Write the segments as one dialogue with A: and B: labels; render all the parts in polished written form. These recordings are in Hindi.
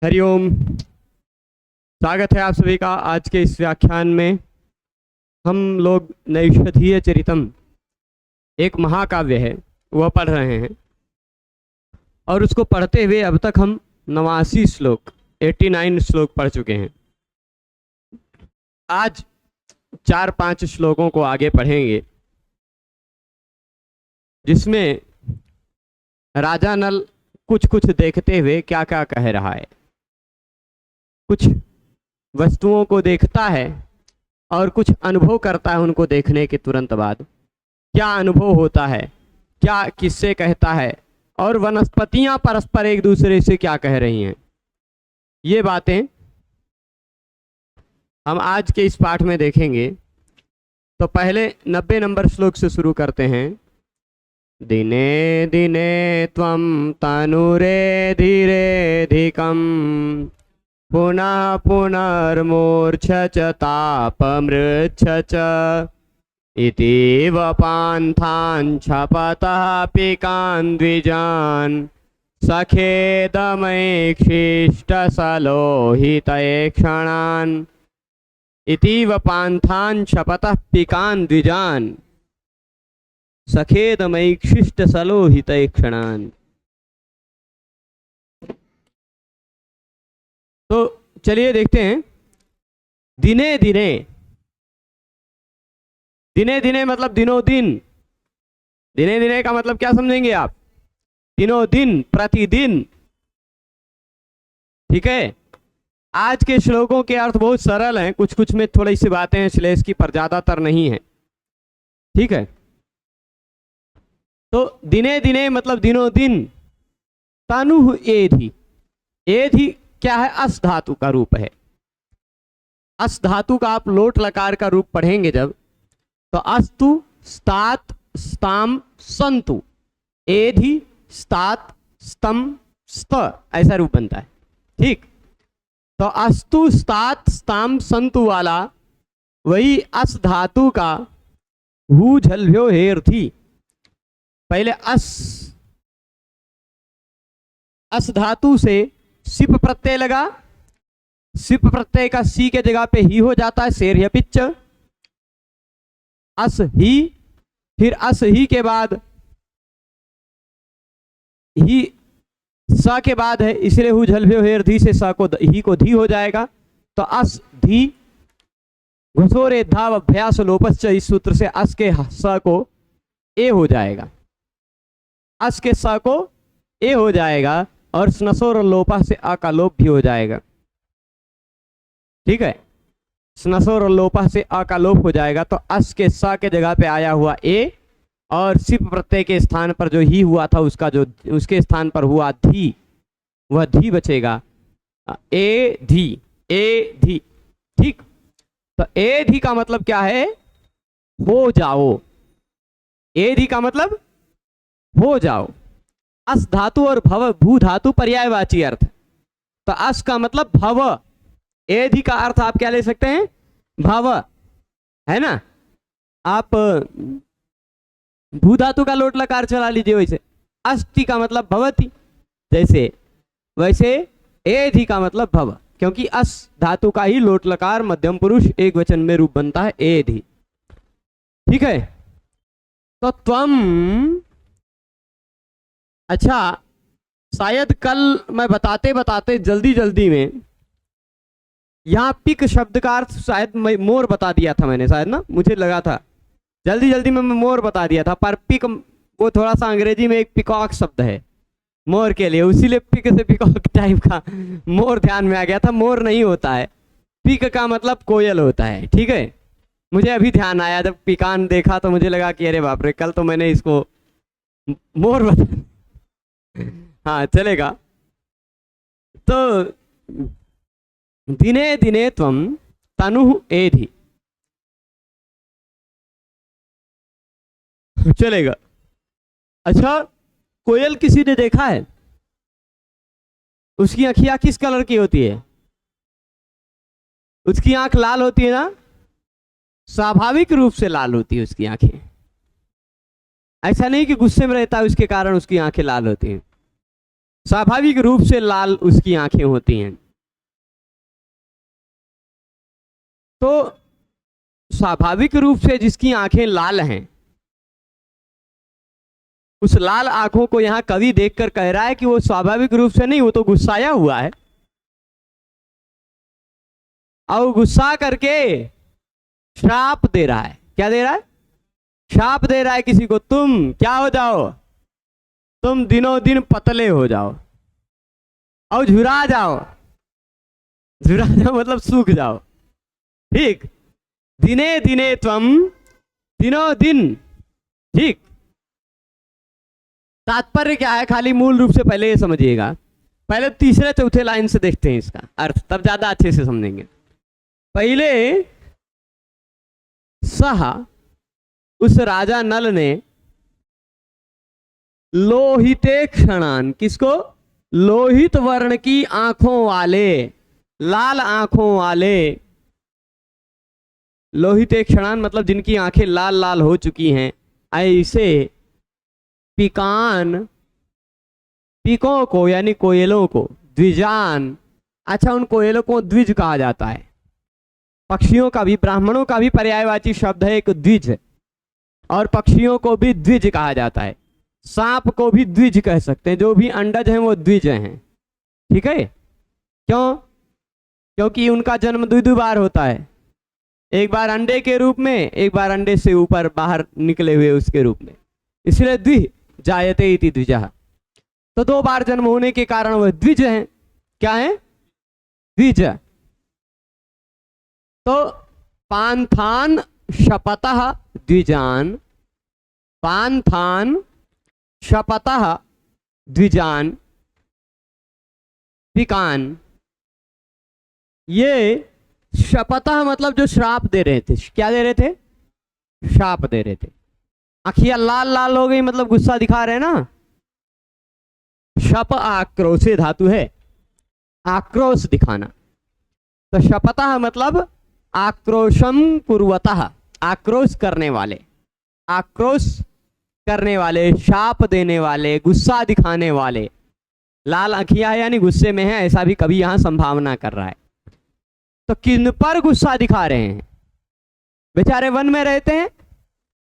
A: हरिओम। स्वागत है आप सभी का आज के इस व्याख्यान में। हम लोग नैषधीय चरितम, एक महाकाव्य है, वह पढ़ रहे हैं और उसको पढ़ते हुए अब तक हम 89 श्लोक 89 श्लोक पढ़ चुके हैं। आज 4-5 श्लोकों को आगे पढ़ेंगे जिसमें राजा नल कुछ कुछ देखते हुए क्या क्या कह रहा है। कुछ वस्तुओं को देखता है और कुछ अनुभव करता है उनको देखने के तुरंत बाद। क्या अनुभव होता है, क्या किससे कहता है, और वनस्पतियां परस्पर एक दूसरे से क्या कह रही हैं, ये बातें हम आज के इस पाठ में देखेंगे। तो पहले 90 नंबर श्लोक से शुरू करते हैं। दिने दिने त्वं तनुरे धीरेधिकं पुनः पुनर्मूर्छ च तापमृच्छ च इतीव पान्थान् क्षपतः पिकान् द्विजान् सखेदमैक्षिष्टसलोहितैक्षणान् इतीव पान्थान् क्षपतः पिकान् द्विजान् सखेदमैक्षिष्ट सलोहितैक्षणान्। तो चलिए देखते हैं। दिने दिने, दिने दिने मतलब दिनों दिन। दिने दिने का मतलब क्या समझेंगे आप? दिनों दिन, प्रतिदिन। ठीक है। आज के श्लोकों के अर्थ बहुत सरल हैं, कुछ कुछ में थोड़ी सी बातें हैं श्लेष की, पर ज्यादातर नहीं है। ठीक है। तो दिने दिने मतलब दिनों दिन। तनु एधि, एधि क्या है? अस धातु का रूप है। अस धातु का आप लोट लकार का रूप पढ़ेंगे जब, तो अस्तु स्तात स्ताम संतु, एधि स्तात स्तम स्त, ऐसा रूप बनता है। ठीक। तो अस्तु स्तात स्ताम संतु वाला वही अस धातु का हु झल्भ्यो हेर थी। पहले अस धातु से सिप प्रत्यय लगा, सिप प्रत्यय का सी के जगह पे ही हो जाता है, शेर पिच। अस ही, फिर अस ही के बाद ही स के बाद है, इसलिए हु झल्भ्यो हेर धी से स को ही को धी हो जाएगा। तो अस धी घुसोरे धाव अभ्यास लोपश्च, इस सूत्र से अस के स को ए हो जाएगा, अस के स को ए हो जाएगा, और स्नसोर लोपा से आ का लोप भी हो जाएगा। ठीक है। स्नसोर लोपा से आ का लोप हो जाएगा, तो अस के स के जगह पे आया हुआ ए, और सिप प्रत्यय के स्थान पर जो ही हुआ था उसका जो उसके स्थान पर हुआ धी, वह धी बचेगा। ए धी, ए धी। ठीक। तो ए धी का मतलब क्या है? हो जाओ। ए धी का मतलब हो जाओ। अस धातु और भव भू धातु पर्यायवाची अर्थ। तो अस का मतलब भव, एधि का अर्थ आप क्या ले सकते हैं? भव, है ना। आप भू धातु का लोट लकार चला लीजिए वैसे। अस्ति का मतलब भवती, जैसे वैसे एधि का मतलब भव, क्योंकि अस धातु का ही लोट लकार मध्यम पुरुष एक वचन में रूप बनता है, एधि। ठीक है। तो त्वम, अच्छा शायद कल मैं बताते बताते जल्दी जल्दी में यहाँ पिक शब्द का अर्थ शायद मोर बता दिया था मैंने, शायद ना, मुझे लगा था जल्दी जल्दी में मैं मोर बता दिया था, पर पिक वो थोड़ा सा अंग्रेजी में एक पिकॉक शब्द है मोर के लिए, उसीलिए पिक से पिकॉक टाइप का मोर ध्यान में आ गया था। मोर नहीं होता है, पिक का मतलब कोयल होता है। ठीक है। मुझे अभी ध्यान आया जब पिकान देखा तो मुझे लगा कि अरे बाप रे, कल तो मैंने इसको मोर बता। हाँ चलेगा। तो दिने दिने त्वं तनु एधि, चलेगा। अच्छा, कोयल किसी ने देखा है? उसकी आंखियां किस कलर की होती है? उसकी आंख लाल होती है ना, स्वाभाविक रूप से लाल होती है उसकी आंखें। ऐसा नहीं कि गुस्से में रहता है उसके कारण उसकी आंखें लाल होती हैं। स्वाभाविक रूप से लाल उसकी आंखें होती हैं। तो स्वाभाविक रूप से जिसकी आंखें लाल हैं, उस लाल आंखों को यहां कवि देखकर कह रहा है कि वो स्वाभाविक रूप से नहीं, वो तो गुस्साया हुआ है, और गुस्सा करके श्राप दे रहा है। क्या दे रहा है? श्राप दे रहा है किसी को, तुम क्या हो जाओ, तुम दिनों दिन पतले हो जाओ और झुरा जाओ। झुरा जाओ मतलब सूख जाओ, ठीक। दिने दिने त्वम, दिनों दिन, ठीक। तात्पर्य क्या है, खाली मूल रूप से पहले ये समझिएगा। पहले तीसरे चौथे लाइन से देखते हैं इसका अर्थ, तब ज्यादा अच्छे से समझेंगे। पहले सह, उस राजा नल ने, लोहिते क्षणान, किसको? लोहित वर्ण की आंखों वाले, लाल आंखों वाले। लोहिते क्षणान मतलब जिनकी आंखें लाल लाल हो चुकी हैं, ऐसे पिकान, पिकों को यानी कोयलों को, द्विजान, अच्छा उन कोयलों को द्विज कहा जाता है। पक्षियों का भी, ब्राह्मणों का भी पर्यायवाची शब्द है एक द्विज, और पक्षियों को भी द्विज कहा जाता है। सांप को भी द्विज कह सकते हैं, जो भी अंडज हैं वो द्विज हैं, ठीक है। क्यों? क्योंकि उनका जन्म दो बार होता है, एक बार अंडे के रूप में, एक बार अंडे से ऊपर बाहर निकले हुए उसके रूप में, इसलिए द्वि जायते इति द्विजः। तो दो बार जन्म होने के कारण वह द्विज हैं। क्या है? द्विज। तो पांथान शपतः द्विजान, पांथान शपतः द्विजान पिकान। ये शपतः मतलब जो श्राप दे रहे थे, क्या दे रहे थे? श्राप दे रहे थे। आखियां लाल लाल हो गई मतलब गुस्सा दिखा रहे हैं ना। शप आक्रोशे धातु है, आक्रोश दिखाना। तो शपतः मतलब आक्रोशम कुर्वतः, आक्रोश करने वाले, आक्रोश करने वाले, शाप देने वाले, गुस्सा दिखाने वाले। लाल आंखियां है यानी गुस्से में है, ऐसा भी कभी यहां संभावना कर रहा है। तो किन पर गुस्सा दिखा रहे हैं? बेचारे वन में रहते हैं,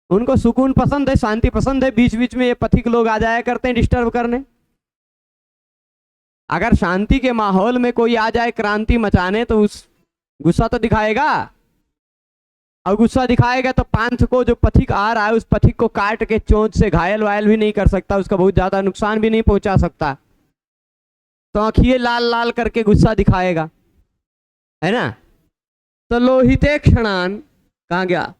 A: उनको सुकून पसंद है, शांति पसंद है, बीच बीच में ये पथिक लोग आ जाया करते हैं डिस्टर्ब करने। अगर शांति के माहौल में कोई आ जाए क्रांति मचाने तो उस गुस्सा तो दिखाएगा, और गुस्सा दिखाएगा तो पांथ को, जो पथिक आ रहा है उस पथिक को काट के चोंच से घायल वायल भी नहीं कर सकता, उसका बहुत ज्यादा नुकसान भी नहीं पहुंचा सकता। तो आंखिए लाल लाल करके गुस्सा दिखाएगा, है ना। तो लोहिते क्षणान, कहाँ गया?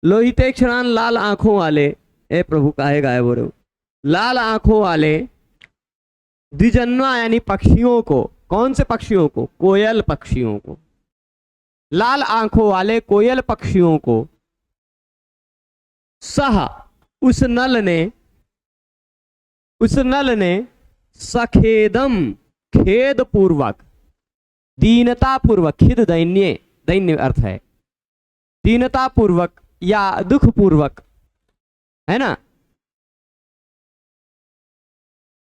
A: लोहिते क्षणान, लाल आंखों वाले, ए प्रभु काहे गायब हो रहे हो? लाल आंखों वाले द्विजन्वा यानी पक्षियों को। कौन से पक्षियों को? कोयल पक्षियों को। लाल आंखों वाले कोयल पक्षियों को सह, उस नल ने सखेदम, खेद पूर्वक, दीनता पूर्वक, खिद दैन्य, दैन्य अर्थ है, दीनता पूर्वक या दुख पूर्वक, है ना।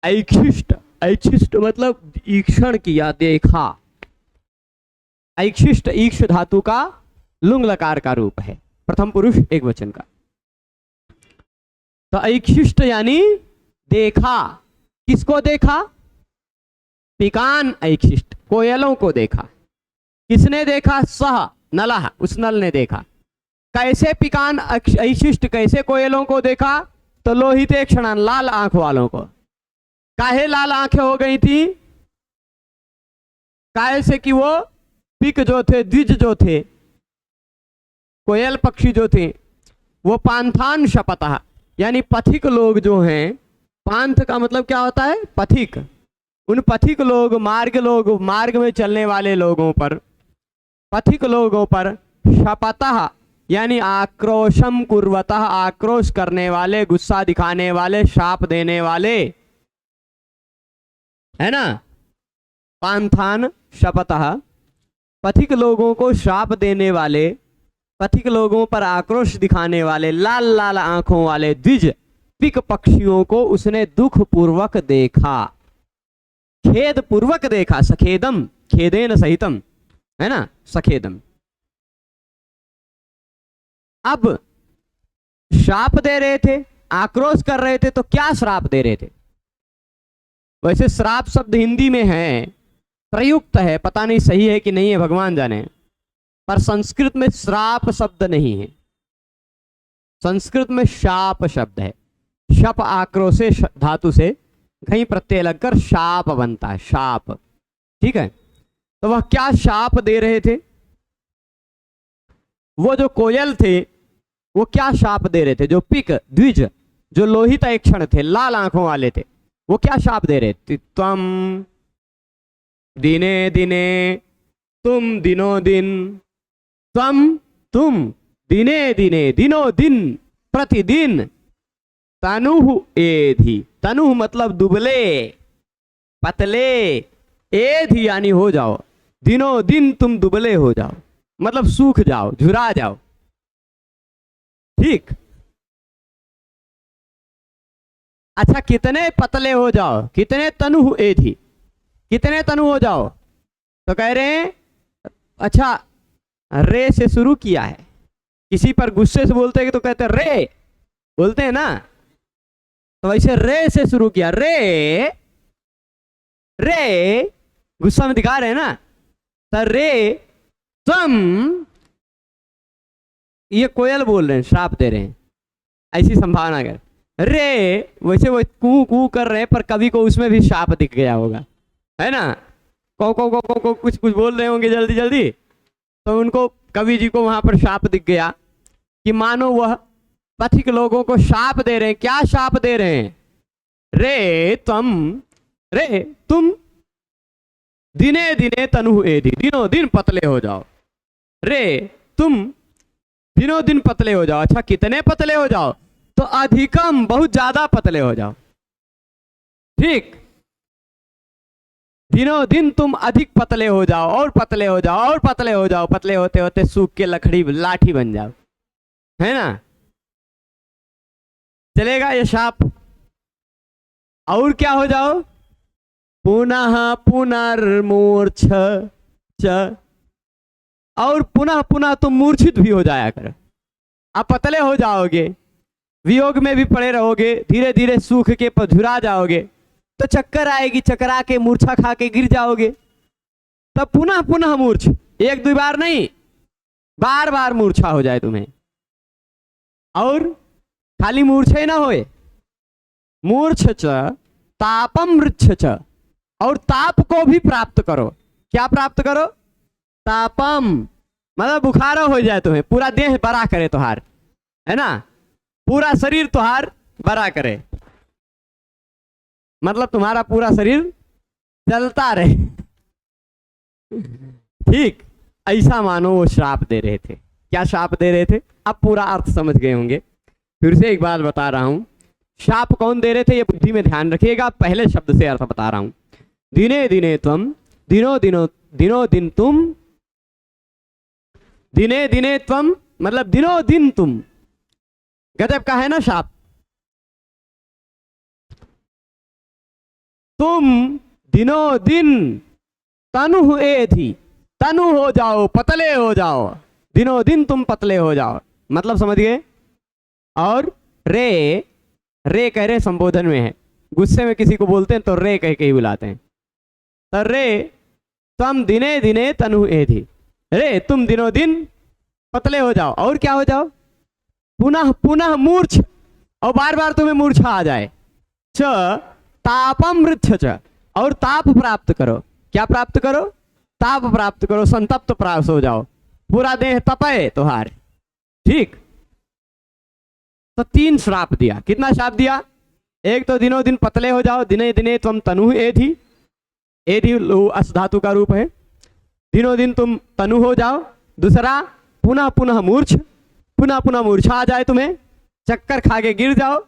A: ऐक्षिष्ट, ऐक्षिष्ट मतलब ईक्षण किया, देखा। ऐक्षिष्ट ईक्ष धातु का लुंग लकार का रूप है, प्रथम पुरुष एक वचन का। तो ऐक्षिष्ट यानी देखा। किसको देखा? पिकान ऐक्षिष्ट, कोयलों को देखा। किसने देखा? सह नलह, उस नल ने देखा। कैसे पिकान ऐक्षिष्ट, कैसे कोयलों को देखा? तो लोहिते क्षणान, लाल आंख वालों को। काहे लाल आंखें हो गई थी? काहे से कि वो पिक जो थे, द्विज जो थे, कोयल पक्षी जो थे, वो पांथान शपतः यानी पथिक लोग जो हैं, पांथ का मतलब क्या होता है? पथिक। उन पथिक लोग, मार्ग में चलने वाले लोगों पर, पथिक लोगों पर शपतः यानी आक्रोशम कुर्वतः, आक्रोश करने वाले, गुस्सा दिखाने वाले, शाप देने वाले, है ना। पांथान शपतः, पथिक लोगों को श्राप देने वाले, पथिक लोगों पर आक्रोश दिखाने वाले, लाल लाल आंखों वाले द्विज पिक पक्षियों को उसने दुख पूर्वक देखा। खेद पूर्वक देखा, सखेदम, खेदेन सहितम, है ना, सखेदम। अब श्राप दे रहे थे, आक्रोश कर रहे थे, तो क्या श्राप दे रहे थे? वैसे श्राप शब्द हिंदी में है, प्रयुक्त है, पता नहीं सही है कि नहीं है, भगवान जाने, पर संस्कृत में श्राप शब्द नहीं है। संस्कृत में शाप शब्द है। शप आक्रोशे धातु से घई प्रत्यय लगकर शाप बनता है, शाप। ठीक है, तो वह क्या शाप दे रहे थे? वो जो कोयल थे वो क्या शाप दे रहे थे? जो पिक द्विज, जो लोहित क्षण थे, लाल आंखों वाले थे, वो क्या शाप दे रहे थे? तम दिने दिने, तुम दिनों दिन, तुम दिने दिने, दिनों दिन, प्रतिदिन, तनु एधि, तनु मतलब दुबले पतले, एधि यानी हो जाओ, दिनों दिन तुम दुबले हो जाओ, मतलब सूख जाओ, झुरा जाओ। ठीक, अच्छा कितने पतले हो जाओ, कितने तनु एधि, कितने तनु हो जाओ? तो कह रहे हैं, अच्छा रे से शुरू किया है, किसी पर गुस्से से बोलते हैं तो कहते हैं रे, बोलते हैं ना, तो वैसे रे से शुरू किया, रे, रे गुस्सा में दिखा रहे हैं ना, तो रे तुम, ये कोयल बोल रहे हैं, श्राप दे रहे हैं, ऐसी संभावना कर, रे वैसे वो कू कू कर रहे हैं, पर कभी को उसमें भी श्राप दिख गया होगा, है ना, को कुछ कुछ बोल रहे होंगे जल्दी जल्दी, तो उनको कवि जी को वहां पर शाप दिख गया कि मानो वह पथिक लोगों को शाप दे रहे हैं। क्या शाप दे रहे हैं? रे तुम दिने दिने तनु एधि, दिनों दिन पतले हो जाओ, रे तुम दिनों दिन पतले हो जाओ। अच्छा कितने पतले हो जाओ? तो अधिकम, बहुत ज्यादा पतले हो जाओ। ठीक, दिनों दिन तुम अधिक पतले हो जाओ, और पतले हो जाओ, और पतले हो जाओ, पतले होते होते सूख के लकड़ी लाठी बन जाओ, है ना, चलेगा ये शाप? और क्या हो जाओ? पुनः पुनर्मूर्छ च, और पुनः पुनः तुम मूर्छित भी हो जाया कर। आप पतले हो जाओगे, वियोग में भी पड़े रहोगे, धीरे धीरे सूख के झुरा जाओगे, तो चक्कर आएगी, चकरा के मूर्छा खा के गिर जाओगे, तब पुनः पुनः मूर्छ, एक दो बार नहीं, बार बार मूर्छा हो जाए तुम्हें। और खाली मूर्छा ही ना होए, मूर्छ च तापम मृच्छ च, और ताप को भी प्राप्त करो। क्या प्राप्त करो? तापम मतलब बुखार हो जाए तुम्हें, पूरा देह बड़ा करे तुहार, है ना, पूरा शरीर तुहार बड़ा करे, मतलब तुम्हारा पूरा शरीर चलता रहे। ठीक, ऐसा मानो वो श्राप दे रहे थे। क्या श्राप दे रहे थे? अब पूरा अर्थ समझ गए होंगे, फिर से एक बात बता रहा हूं। श्राप कौन दे रहे थे ये बुद्धि में ध्यान रखिएगा, पहले शब्द से अर्थ बता रहा हूं। दिने दिने तुम, दिनों दिनों, दिनों दिन तुम, दिने दिने तुम मतलब दिनों दिन तुम। गजब का है ना श्राप। तुम दिनों दिन तनु एधि, तनु हो जाओ, पतले हो जाओ, दिनों दिन तुम पतले हो जाओ, मतलब समझ गए। और रे, रे कह रहे संबोधन में है, गुस्से में किसी को बोलते हैं तो रे कह के ही बुलाते हैं। तो रे तुम दिने दिने तनु एधि, रे तुम दिनों दिन पतले हो जाओ, और क्या हो जाओ? पुनः पुनः मूर्छ, और बार बार तुम्हें मूर्छा आ जाए। च तापम मृच्छ च, और ताप प्राप्त करो। क्या प्राप्त करो? ताप प्राप्त करो, संतप्त प्राप्त हो जाओ, पूरा देह तपे तुहार। ठीक, तो तीन श्राप दिया। कितना श्राप दिया? एक तो दिनों दिन पतले हो जाओ, दिने दिने तुम तनु एधि, एधि अस धातु का रूप है, दिनों दिन तुम तनु हो जाओ। दूसरा पुनः पुनः मूर्छ, पुनः पुनः मूर्छा आ जाए तुम्हें, चक्कर खा के गिर जाओ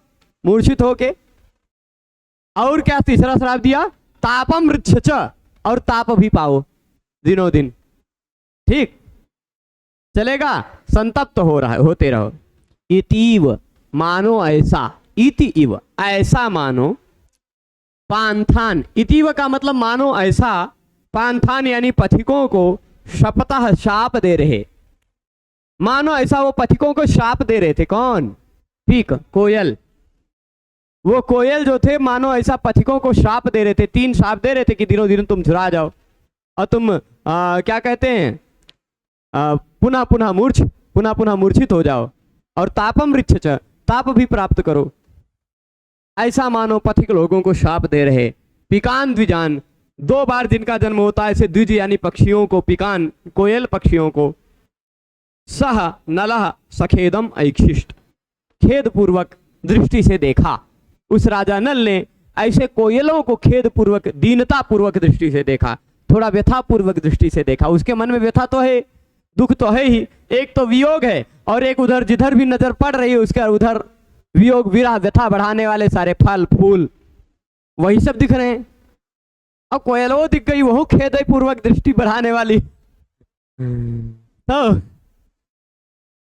A: मूर्छित होके। और क्या तीसरा श्राप दिया? तापम मृच्छ च, और ताप भी पाओ दिनों दिन। ठीक, चलेगा, संतप्त हो रहा है, होते रहो। इतीव मानो ऐसा, इति इव ऐसा मानो, पांथान, इतीव का मतलब मानो ऐसा, पांथान यानी पथिकों को शपतः शाप दे रहे, मानो ऐसा वो पथिकों को शाप दे रहे थे। कौन? पीक, कोयल। वो कोयल जो थे मानो ऐसा पथिकों को शाप दे रहे थे, 3 शाप दे रहे थे कि दिनों दिन तुम झुरा जाओ और तुम क्या कहते हैं, पुनः पुनः मूर्छित हो जाओ, और तापम ऋच्छ, ताप भी प्राप्त करो, ऐसा मानो पथिक लोगों को शाप दे रहे। पिकान द्विजान, 2 बार जिनका जन्म होता है, ऐसे द्विज यानी पक्षियों को, पिकान कोयल पक्षियों को, सह नलह सखेदम ऐक्षिष्ट, खेद पूर्वक दृष्टि से देखा। उस राजा नल ने ऐसे कोयलों को खेद पूर्वक, दीनता पूर्वक दृष्टि से देखा, थोड़ा व्यथा पूर्वक दृष्टि से देखा। उसके मन में व्यथा तो है, दुख तो है ही, एक तो वियोग है और एक उधर जिधर भी नजर पड़ रही है उसके उधर वियोग विरह व्यथा बढ़ाने वाले सारे फल फूल वही सब दिख रहे हैं। अब कोयलों दिख गई, वो खेद पूर्वक दृष्टि बढ़ाने वाली, तो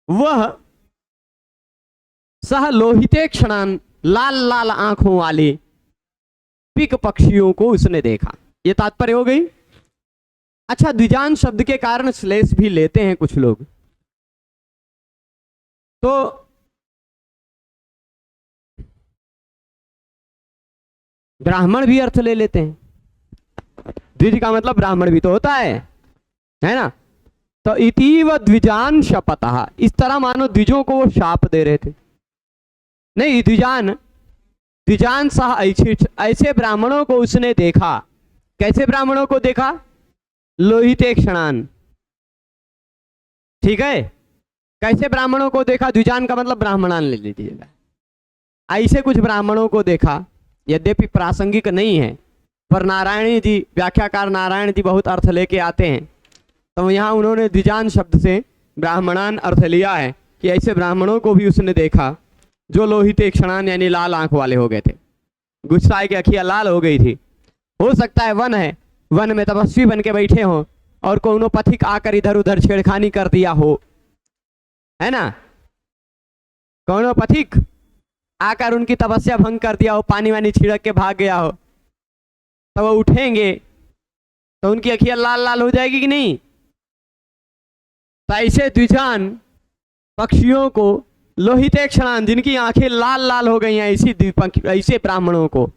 A: वह सह लोहिते क्षणान, लाल लाल आंखों वाले पिक पक्षियों को उसने देखा। ये तात्पर्य हो गई। अच्छा, द्विजान शब्द के कारण श्लेष भी लेते हैं कुछ लोग, तो ब्राह्मण भी अर्थ ले लेते हैं। द्विज का मतलब ब्राह्मण भी तो होता है ना। तो इतीव द्विजान शपतः, इस तरह मानो द्विजों को वो शाप दे रहे थे। नहीं, द्विजान सह ऐक्षिष्ट, ऐसे ब्राह्मणों को उसने देखा। कैसे ब्राह्मणों को देखा? लोहिते क्षणान, ठीक है। कैसे ब्राह्मणों को देखा? द्विजान का मतलब ब्राह्मणान ले लीजिएगा। ऐसे कुछ ब्राह्मणों को देखा, यद्यपि प्रासंगिक नहीं है, पर नारायणी जी, व्याख्याकार नारायण जी बहुत अर्थ लेके आते हैं, तो यहाँ उन्होंने द्विजान शब्द से ब्राह्मणान अर्थ लिया है कि ऐसे ब्राह्मणों को भी उसने देखा जो लोहिते क्षणान यानी लाल आंख वाले हो गए थे, गुस्साए की अखियां लाल हो गई थी। हो सकता है वन है, वन में तपस्वी बन के बैठे हो और कोनो पथिक आकर इधर उधर छेड़खानी कर दिया हो, है ना, कोनो पथिक आकर उनकी तपस्या भंग कर दिया हो, पानी वानी छिड़क के भाग गया हो, तो वो उठेंगे तो उनकी अखियां लाल लाल हो जाएगी कि नहीं। तो ऐसे द्विजान पक्षियों को, लोहिते क्षणान, जिनकी आंखें लाल लाल हो गई हैं, ऐसे ब्राह्मणों को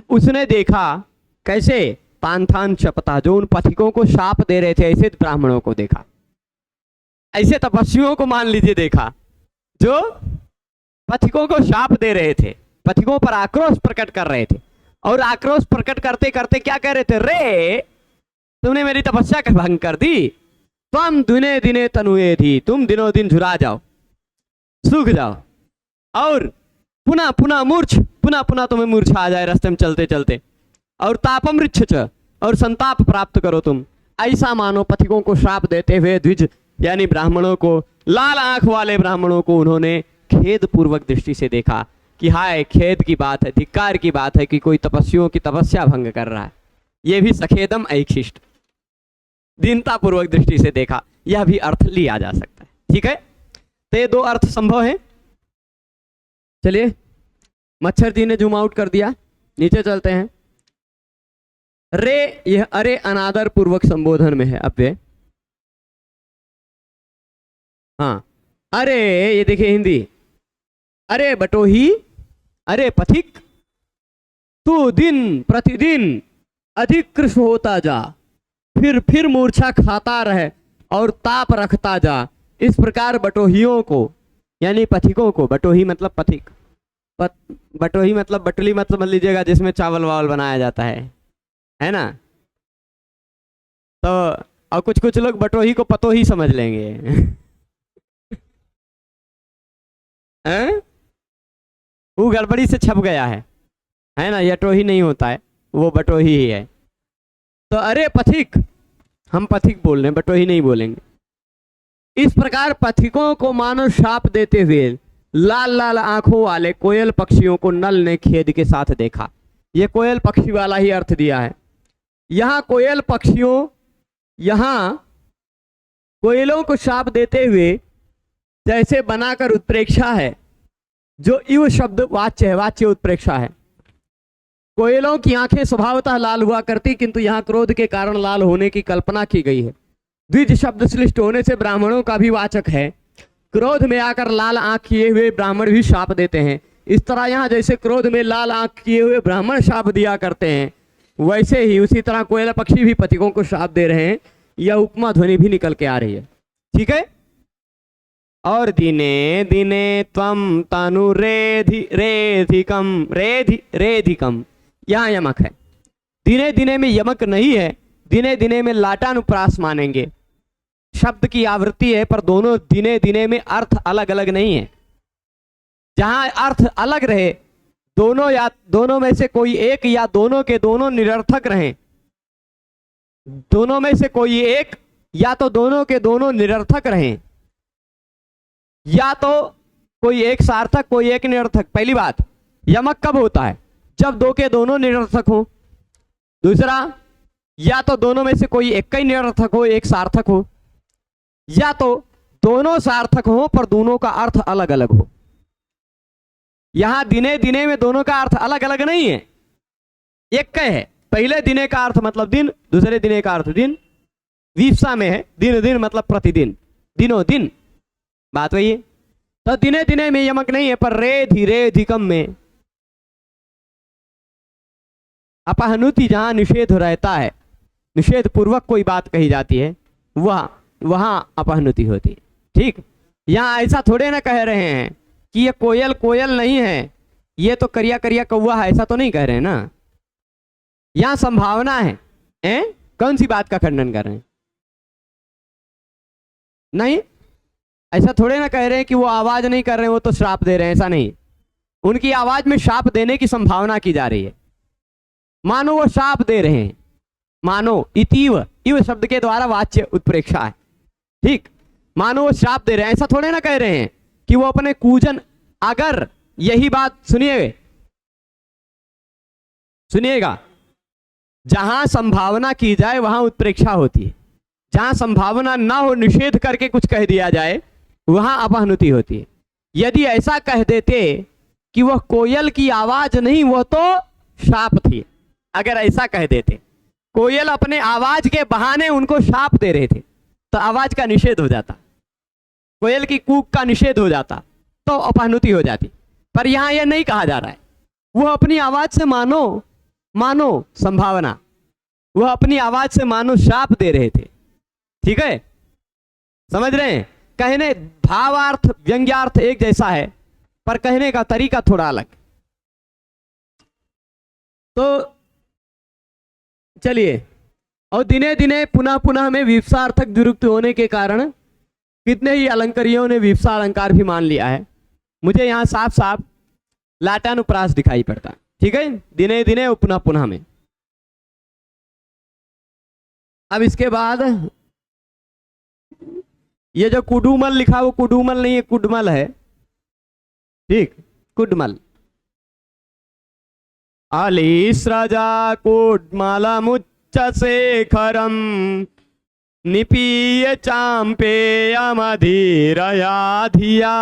A: उसने देखा। कैसे? पांथान शपथा, जो उन पथिकों को शाप दे रहे थे, ऐसे ब्राह्मणों को देखा। ऐसे तपस्वियों को मान लीजिए देखा, जो पथिकों को शाप दे रहे थे, पथिकों पर आक्रोश प्रकट कर रहे थे, और आक्रोश प्रकट करते करते क्या कह रहे थे? रे, तुमने मेरी तपस्या का भंग कर दी, तुम दिने दिने तनुए थी, तुम दिनों दिन झुरा जाओ, सूख जाओ, और पुनः पुनः तुम्हें मूर्छा आ जाए रास्ते में चलते चलते, और तापम ऋच्छ, और संताप प्राप्त करो तुम। ऐसा मानो पथिकों को श्राप देते हुए द्विज यानी ब्राह्मणों को, लाल आंख वाले ब्राह्मणों को उन्होंने खेद पूर्वक दृष्टि से देखा कि हाय, खेद की बात है, धिक्कार की बात है कि कोई तपस्वियों की तपस्या भंग कर रहा है। यह भी सखेदम ऐक्षिष्ट, दीनता पूर्वक दृष्टि से देखा, यह भी अर्थ लिया जा सकता है। ठीक है, तो ये 2 अर्थ संभव है। चलिए, मच्छर जी ने जूम आउट कर दिया, नीचे चलते हैं। रे, यह अरे अनादर पूर्वक संबोधन में है अव्यय। हाँ, अरे, ये देखिए हिंदी, अरे बटोही, अरे पथिक, तू दिन प्रतिदिन अधिक कृश होता जा, फिर मूर्छा खाता रहे और ताप रखता जा। इस प्रकार बटोहियों को यानी पथिकों को, बटोही मतलब पथिक, बटोही मतलब बटली मत समझ लीजिएगा जिसमें चावल वावल बनाया जाता है ना। तो और कुछ लोग बटोही को पतोही समझ लेंगे हैं? वो गड़बड़ी से छप गया है ना, यटोही नहीं होता है, वो बटोही ही है। तो अरे पथिक, हम पथिक बोल रहे हैं, बटोही नहीं बोलेंगे। इस प्रकार पथिकों को मानो शाप देते हुए लाल लाल आंखों वाले कोयल पक्षियों को नल ने खेद के साथ देखा। ये कोयल पक्षी वाला ही अर्थ दिया है। यहाँ कोयल पक्षियों, यहाँ कोयलों को शाप देते हुए जैसे बनाकर उत्प्रेक्षा है, जो इव शब्द वाच्य है, वाच्य उत्प्रेक्षा है। कोयलों की आंखें स्वभावतः लाल हुआ करती, किंतु यहाँ क्रोध के कारण लाल होने की कल्पना की गई है। द्विज शब्द श्लिष्ट होने से ब्राह्मणों का भी वाचक है। क्रोध में आकर लाल आंख किए हुए ब्राह्मण भी शाप देते हैं। इस तरह यहाँ जैसे क्रोध में लाल आंख किए हुए ब्राह्मण शाप दिया करते हैं, वैसे ही उसी तरह कोयल पक्षी भी पथिकों को शाप दे रहे हैं। यह उपमा ध्वनि भी निकल के आ रही है। ठीक है। और दिने दिने त्वम तनु रेधि रेधिकम, रेधि रेधिकम, यहाँ यमक है। दिने दिने में यमक नहीं है, दिने दिने में लाटानुप्रास मानेंगे। शब्द की आवृत्ति है, पर दोनों दिने दिने में अर्थ अलग अलग नहीं है। जहां अर्थ अलग रहे, दोनों या दोनों में से कोई एक या दोनों के दोनों निरर्थक रहें, दोनों में से कोई एक या तो दोनों के दोनों निरर्थक रहें, या तो कोई एक सार्थक कोई एक निरर्थक। पहली बात, यमक कब होता है? जब दो के दोनों निरर्थक हो। दूसरा, या तो दोनों में से कोई एक का ही निरर्थक हो, एक सार्थक हो, या तो दोनों सार्थक हो पर दोनों का अर्थ अलग अलग हो। यहां दिने दिने में दोनों का अर्थ अलग अलग नहीं है, एक का है। पहले दिने का अर्थ मतलब दिन, दूसरे दिने का अर्थ दिन। विप्सा में है दिन दिन मतलब प्रतिदिन, दिनों दिन, बात वही है। तो दिने दिने में यमक नहीं है, पर रे धीरे धिकम में अपहनुति, जहां निषेध रहता है, निषेध पूर्वक कोई बात कही जाती है, वहां अपहनुति होती है। ठीक। यहां ऐसा थोड़े ना कह रहे हैं कि ये कोयल कोयल नहीं है, ये तो करिया करिया कौवा है, ऐसा तो नहीं कह रहे हैं ना। यहां संभावना है। कौन सी बात का खंडन कर रहे हैं? नहीं, ऐसा थोड़े ना कह रहे हैं कि वो आवाज नहीं कर रहे हैं, वो तो श्राप दे रहे हैं, ऐसा नहीं। उनकी आवाज में शाप देने की संभावना की जा रही है। मानो वो शाप दे रहे हैं, मानो इतीव, इव शब्द के द्वारा वाच्य उत्प्रेक्षा है। ठीक। मानो वो शाप दे रहे हैं, ऐसा थोड़े ना कह रहे हैं कि वो अपने कूजन, अगर यही बात सुनिएगा, जहां संभावना की जाए वहां उत्प्रेक्षा होती है। जहां संभावना ना हो, निषेध करके कुछ कह दिया जाए, वहां अपहनुति होती है। यदि ऐसा कह देते कि वह कोयल की आवाज नहीं, वह तो शाप थी, अगर ऐसा कह देते, कोयल अपने आवाज के बहाने उनको शाप दे रहे थे, तो आवाज का निषेध हो जाता, कोयल की कूक का निषेध हो जाता, तो अपहनुति हो जाती। पर यहां यह नहीं कहा जा रहा है। वह अपनी आवाज से मानो संभावना, वह अपनी आवाज से मानो शाप दे रहे थे। ठीक है, समझ रहे हैं? कहने भावार्थ व्यंग्यार्थ एक जैसा है, पर कहने का तरीका थोड़ा अलग। तो चलिए, और दिने दिने पुनः पुनः में विप्सार्थक दुरुक्त होने के कारण कितने ही अलंकारियों ने विप्सा अलंकार भी मान लिया है। मुझे यहां साफ साफ लाटानुप्रास दिखाई पड़ता है। ठीक है, दिने दिने और पुनः पुनः में। अब इसके बाद ये जो कुडुमल लिखा, वो कुडुमल नहीं है, कुडमल है। ठीक, कुडमल। अलीस्रजा कुडमलमुच्च शेखरम निपीय चाम्पेयमधीरया धिया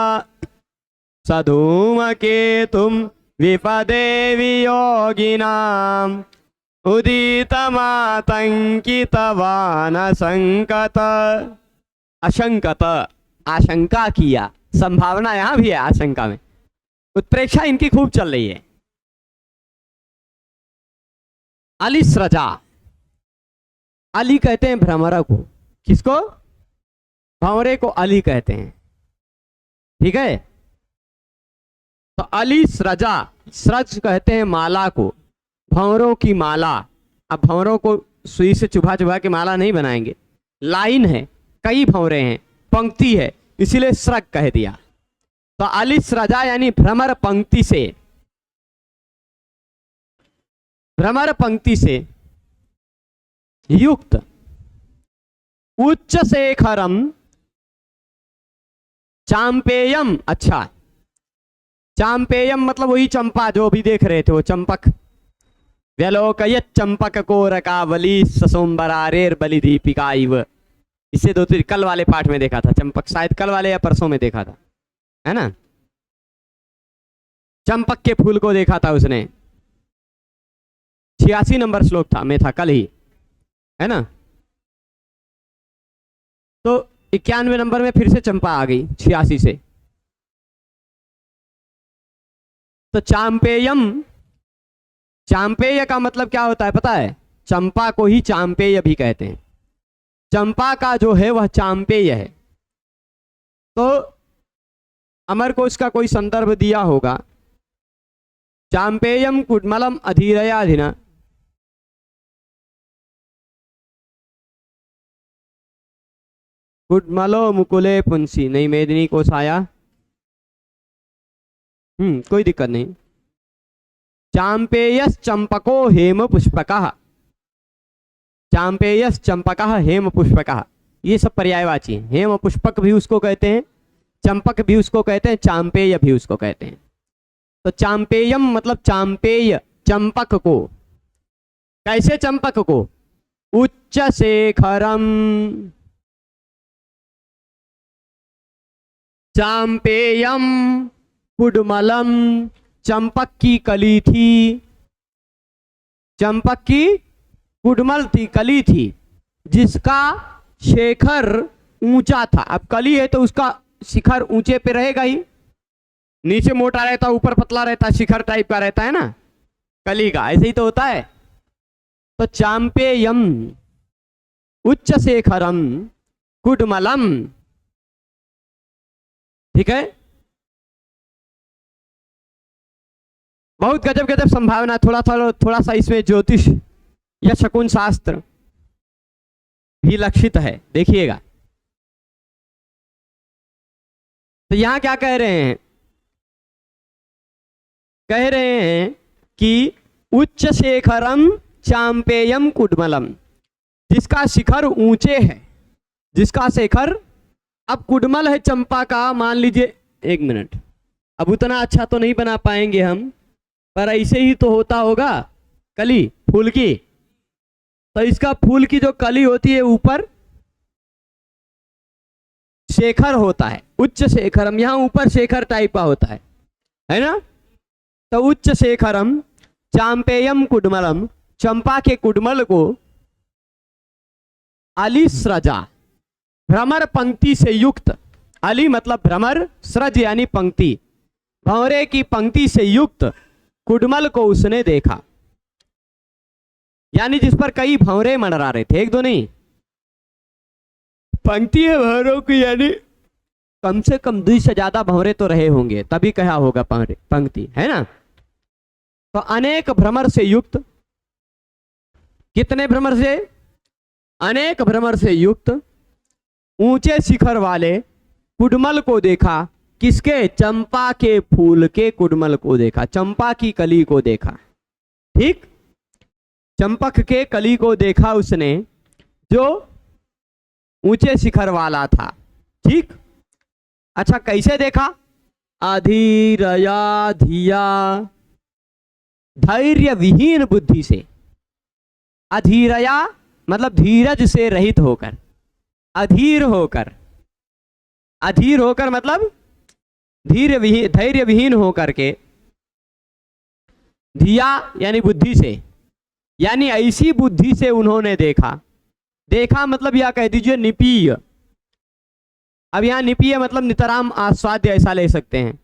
A: सधूमकेतुं विपदे वियोगिनाम् उदितमातंकितवान् असंकत। अशंकत, आशंका किया, संभावना यहां भी है आशंका में। उत्प्रेक्षा इनकी खूब चल रही है। अलिस्रजा, अली कहते हैं भ्रमरा को। किसको? भंवरे को अली कहते हैं। ठीक है, तो अली स्रजा, स्रज कहते हैं माला को, भंवरों की माला। अब भंवरों को सुई से चुभा चुभा के माला नहीं बनाएंगे, लाइन है, कई भंवरे हैं, पंक्ति है, इसीलिए स्रग कह दिया। तो अली स्रजा यानी भ्रमर पंक्ति से, भ्रमर पंक्ति से युक्त उच्च शेखरम चांपेयम। अच्छा, चांपेयम मतलब वही चंपा जो अभी देख रहे थे, वो चंपक। व्यलोकयत चंपक को रकावली ससोम्बरारेर बलि दीपिका इव। इसे दो कल वाले पाठ में देखा था, चंपक शायद कल वाले या परसों में देखा था, है ना। चंपक के फूल को देखा था उसने। 86 नंबर श्लोक था, में था कल ही, है ना। तो 91 नंबर में फिर से चंपा आ गई 86 से। तो चांपेयम, चांपेय का मतलब क्या होता है पता है? चंपा को ही चांपेय भी कहते हैं। चंपा का जो है वह चांपेय है। तो अमर को इसका कोई संदर्भ दिया होगा। चांपेयम कुड्मलम अधीरयाधिना, कुड्मलो मुकुले पुंसी, नहीं मेदिनी को साया, कोई दिक्कत नहीं। चांपेयस चंपको हेम पुष्पकः, चांपेयस चंपकः हेम पुष्पकः, ये सब पर्यायवाची हैं। हेम पुष्पक भी उसको कहते हैं, चंपक भी उसको कहते हैं, चांपेय भी उसको कहते हैं। तो चांपेयम मतलब चांपेय, चंपक को। कैसे चंपक को? उच्च शेखरम, चांपेयम कुडमलम, चंपक की कली थी, चंपक की कुडमल थी, कली थी, जिसका शेखर ऊंचा था। अब कली है तो उसका शिखर ऊंचे पे रहेगा ही, नीचे मोटा रहता ऊपर पतला रहता, शिखर टाइप का रहता है ना कली का, ऐसे ही तो होता है। तो चांपेयम उच्च शेखरम कुडमलम, ठीक है। बहुत गजब गजब संभावना, थोड़ा सा इसमें ज्योतिष या शकुन शास्त्र भी लक्षित है, देखिएगा। तो यहां क्या कह रहे हैं? कह रहे हैं कि उच्च शेखरम चांपेयम कुडमलम, जिसका शिखर ऊंचे है, जिसका शिखर, अब कुडमल है चंपा का, मान लीजिए, एक मिनट, अब उतना अच्छा तो नहीं बना पाएंगे हम, पर ऐसे ही तो होता होगा कली फूल की। तो इसका फूल की जो कली होती है ऊपर शेखर होता है, उच्च शेखरम, यहां ऊपर शेखर टाइप का होता है ना। तो उच्च शेखरम चांपेयम कुडमलम, चंपा के कुडमल को अलिस्रजा, भ्रमर पंक्ति से युक्त, अली मतलब भ्रमर, स्रज यानी पंक्ति, भंवरे की पंक्ति से युक्त कुडमल को उसने देखा। यानी जिस पर कई भंवरे मंडरा रहे थे, एक दो नहीं, पंक्ति है भंवरों की, यानी कम से कम 2 से ज्यादा भंवरे तो रहे होंगे, तभी कहा होगा पंक्ति, है ना। तो अनेक भ्रमर से युक्त, कितने भ्रमर से? अनेक भ्रमर से युक्त ऊंचे शिखर वाले कुडमल को देखा। किसके? चंपा के फूल के कुडमल को देखा, चंपा की कली को देखा, ठीक। चंपक के कली को देखा उसने, जो ऊंचे शिखर वाला था, ठीक। अच्छा, कैसे देखा? अधीरया धिया, धैर्य विहीन बुद्धि से। अधीरया मतलब धीरज से रहित होकर, अधीर होकर, अधीर होकर मतलब धैर्य विहीन होकर के, धिया यानी बुद्धि से, यानी ऐसी बुद्धि से उन्होंने देखा। देखा मतलब या कह दीजिए निपीय। अब यहां निपीय मतलब नितराम आस्वाद्य, ऐसा ले सकते हैं।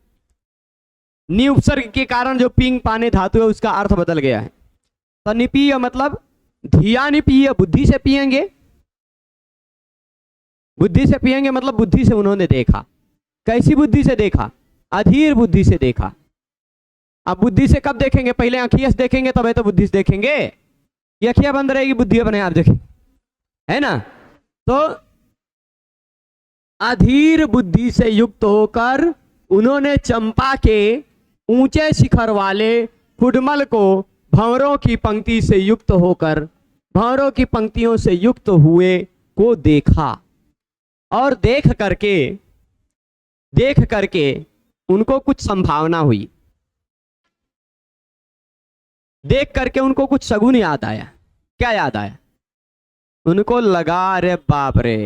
A: नि उपसर्ग के कारण जो पिंग पाने धातु है उसका अर्थ बदल गया है। तो निपीय मतलब धिया निपीय, बुद्धि से पिएंगे, बुद्धि से पिएंगे मतलब बुद्धि से उन्होंने देखा। कैसी बुद्धि से देखा? अधीर बुद्धि से देखा। अब बुद्धि से कब देखेंगे? पहले आंखियों से देखेंगे तब तो बुद्धि से देखेंगे। ये आंखियां बंद रहेगी, बुद्धि अपने आप देखेंगे, है ना। तो अधीर बुद्धि से युक्त होकर उन्होंने चंपा के ऊंचे शिखर वाले कुडमल को भंवरों की पंक्ति से युक्त होकर, भंवरों की पंक्तियों से युक्त हुए को देखा। और देख करके उनको कुछ संभावना हुई, देख करके उनको कुछ शगुन याद आया। क्या याद आया? उनको लगा, अरे बाप रे,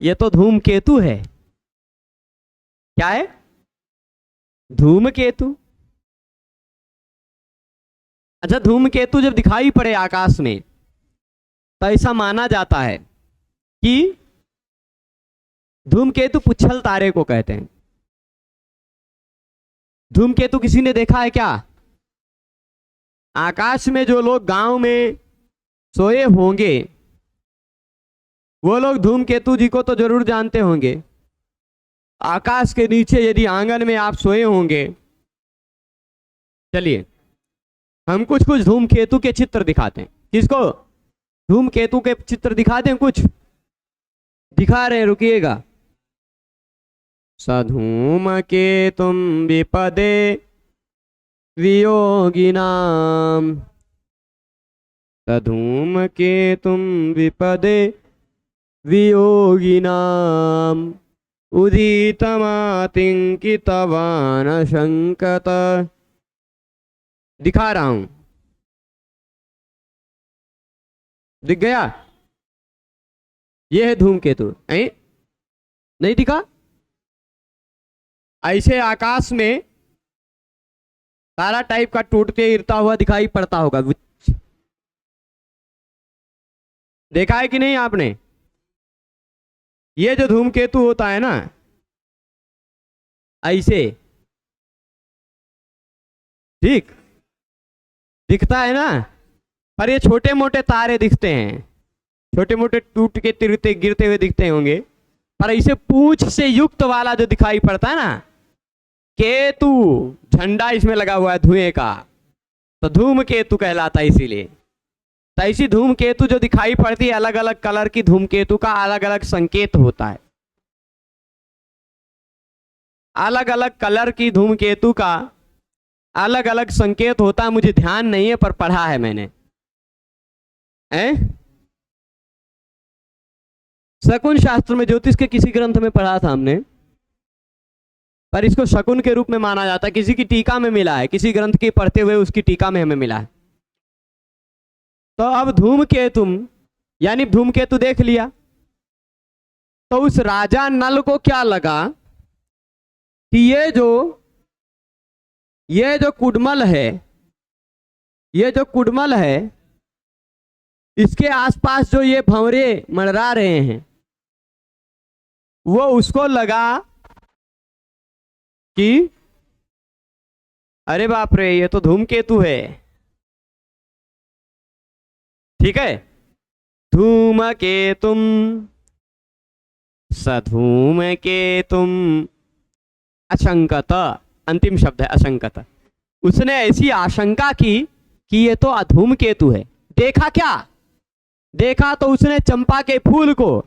A: ये तो धूमकेतु है। क्या है? धूमकेतु। अच्छा, धूमकेतु जब दिखाई पड़े आकाश में तो ऐसा माना जाता है कि धूमकेतु पुच्छल तारे को कहते हैं। धूमकेतु किसी ने देखा है क्या? आकाश में जो लोग गांव में सोए होंगे वो लोग धूमकेतु जी को तो जरूर जानते होंगे। आकाश के नीचे यदि आंगन में आप सोए होंगे, चलिए हम कुछ कुछ धूमकेतु के चित्र दिखाते हैं। किसको? धूमकेतु के चित्र दिखा दें, कुछ दिखा रहे, रुकिएगा। सधूमकेतुम विपदे वियोगिनाम, सधूमकेतुम विपदे वियोगिनाम, उदितमातिंकितवान शंकत। दिखा रहा हूं, दिख गया? यह है धूमकेतु। नहीं दिखा? ऐसे आकाश में तारा टाइप का टूटते गिरता हुआ दिखाई पड़ता होगा। देखा है कि नहीं आपने? ये जो धूमकेतु होता है ना, ऐसे ठीक दिखता है ना, पर ये छोटे मोटे तारे दिखते हैं, छोटे मोटे टूट के तिरते गिरते हुए दिखते होंगे, पर ऐसे पूंछ से युक्त वाला जो दिखाई पड़ता है ना, केतु, झंडा इसमें लगा हुआ है धुएं का, तो धूमकेतु कहलाता है। इसीलिए तो ऐसी धूमकेतु जो दिखाई पड़ती है, अलग अलग कलर की धूमकेतु का अलग अलग संकेत होता है। अलग अलग कलर की धूमकेतु का अलग अलग संकेत होता है। मुझे ध्यान नहीं है पर पढ़ा है मैंने। शकुन शास्त्र में, ज्योतिष के किसी ग्रंथ में पढ़ा था हमने, पर इसको शकुन के रूप में माना जाता है। किसी की टीका में मिला है, किसी ग्रंथ की पढ़ते हुए उसकी टीका में हमें मिला है। तो अब धूमकेतु यानी धूमकेतु देख लिया, तो उस राजा नल को क्या लगा कि ये जो कुडमल है, इसके आसपास जो ये भंवरे मंडरा रहे हैं, वो उसको लगा कि अरे बाप रे, ये तो धूमकेतु है। ठीक है, धूमकेतुम सधूमकेतुम अशंकत, अंतिम शब्द है अशंकत। उसने ऐसी आशंका की कि ये तो धूमकेतु है। देखा क्या? देखा तो उसने चंपा के फूल को।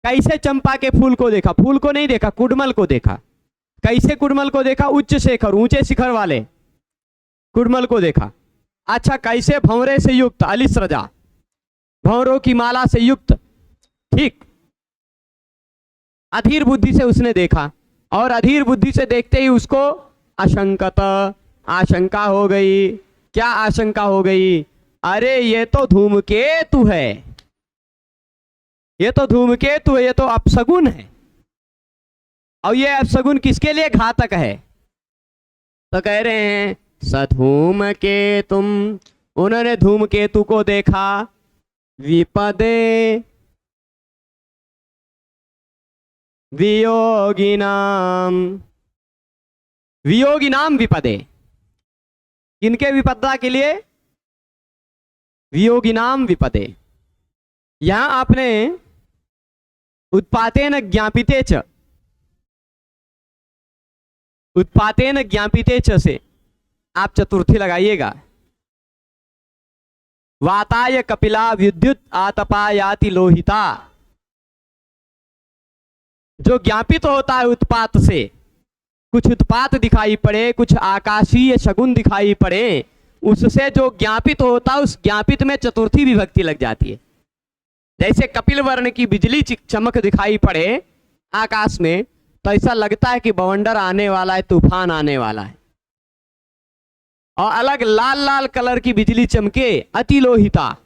A: कैसे चंपा के फूल को देखा? फूल को नहीं देखा, कुडमल को देखा। कैसे कुडमल को देखा? उच्च शिखर, ऊंचे शिखर वाले कुडमल को देखा। अच्छा, कैसे? भंवरे से युक्त, अलिस्रजा, भंवरों की माला से युक्त। ठीक, अधीर बुद्धि से उसने देखा, और अधीर बुद्धि से देखते ही उसको अशंकत, आशंका हो गई। क्या आशंका हो गई? अरे ये तो धूमकेतु है, ये तो धूमकेतु है, ये तो अपशगुन है। और ये अपशगुन किसके लिए घातक है? तो कह रहे हैं सधूमकेतुम, उन्होंने धूमकेतु को देखा, विपदे वियोगिनाम, वियोगिनाम विपदे, किनके विपदा के लिए? वियोगिनाम विपदे। यहां आपने उत्पातेन ज्ञापिते च, उत्पातेन ज्ञापिते च से आप चतुर्थी लगाइएगा। वाताय कपिला विद्युत आतपायाति लोहिता, जो ज्ञापित होता है उत्पात से, कुछ उत्पात दिखाई पड़े, कुछ आकाशीय शगुन दिखाई पड़े, उससे जो ज्ञापित होता है उस ज्ञापित में चतुर्थी विभक्ति लग जाती है। जैसे कपिल वर्ण की बिजली चमक दिखाई पड़े आकाश में, तो ऐसा लगता है कि बवंडर आने वाला है, तूफान आने वाला है। और अलग लाल लाल कलर की बिजली चमके, अति लोहिता,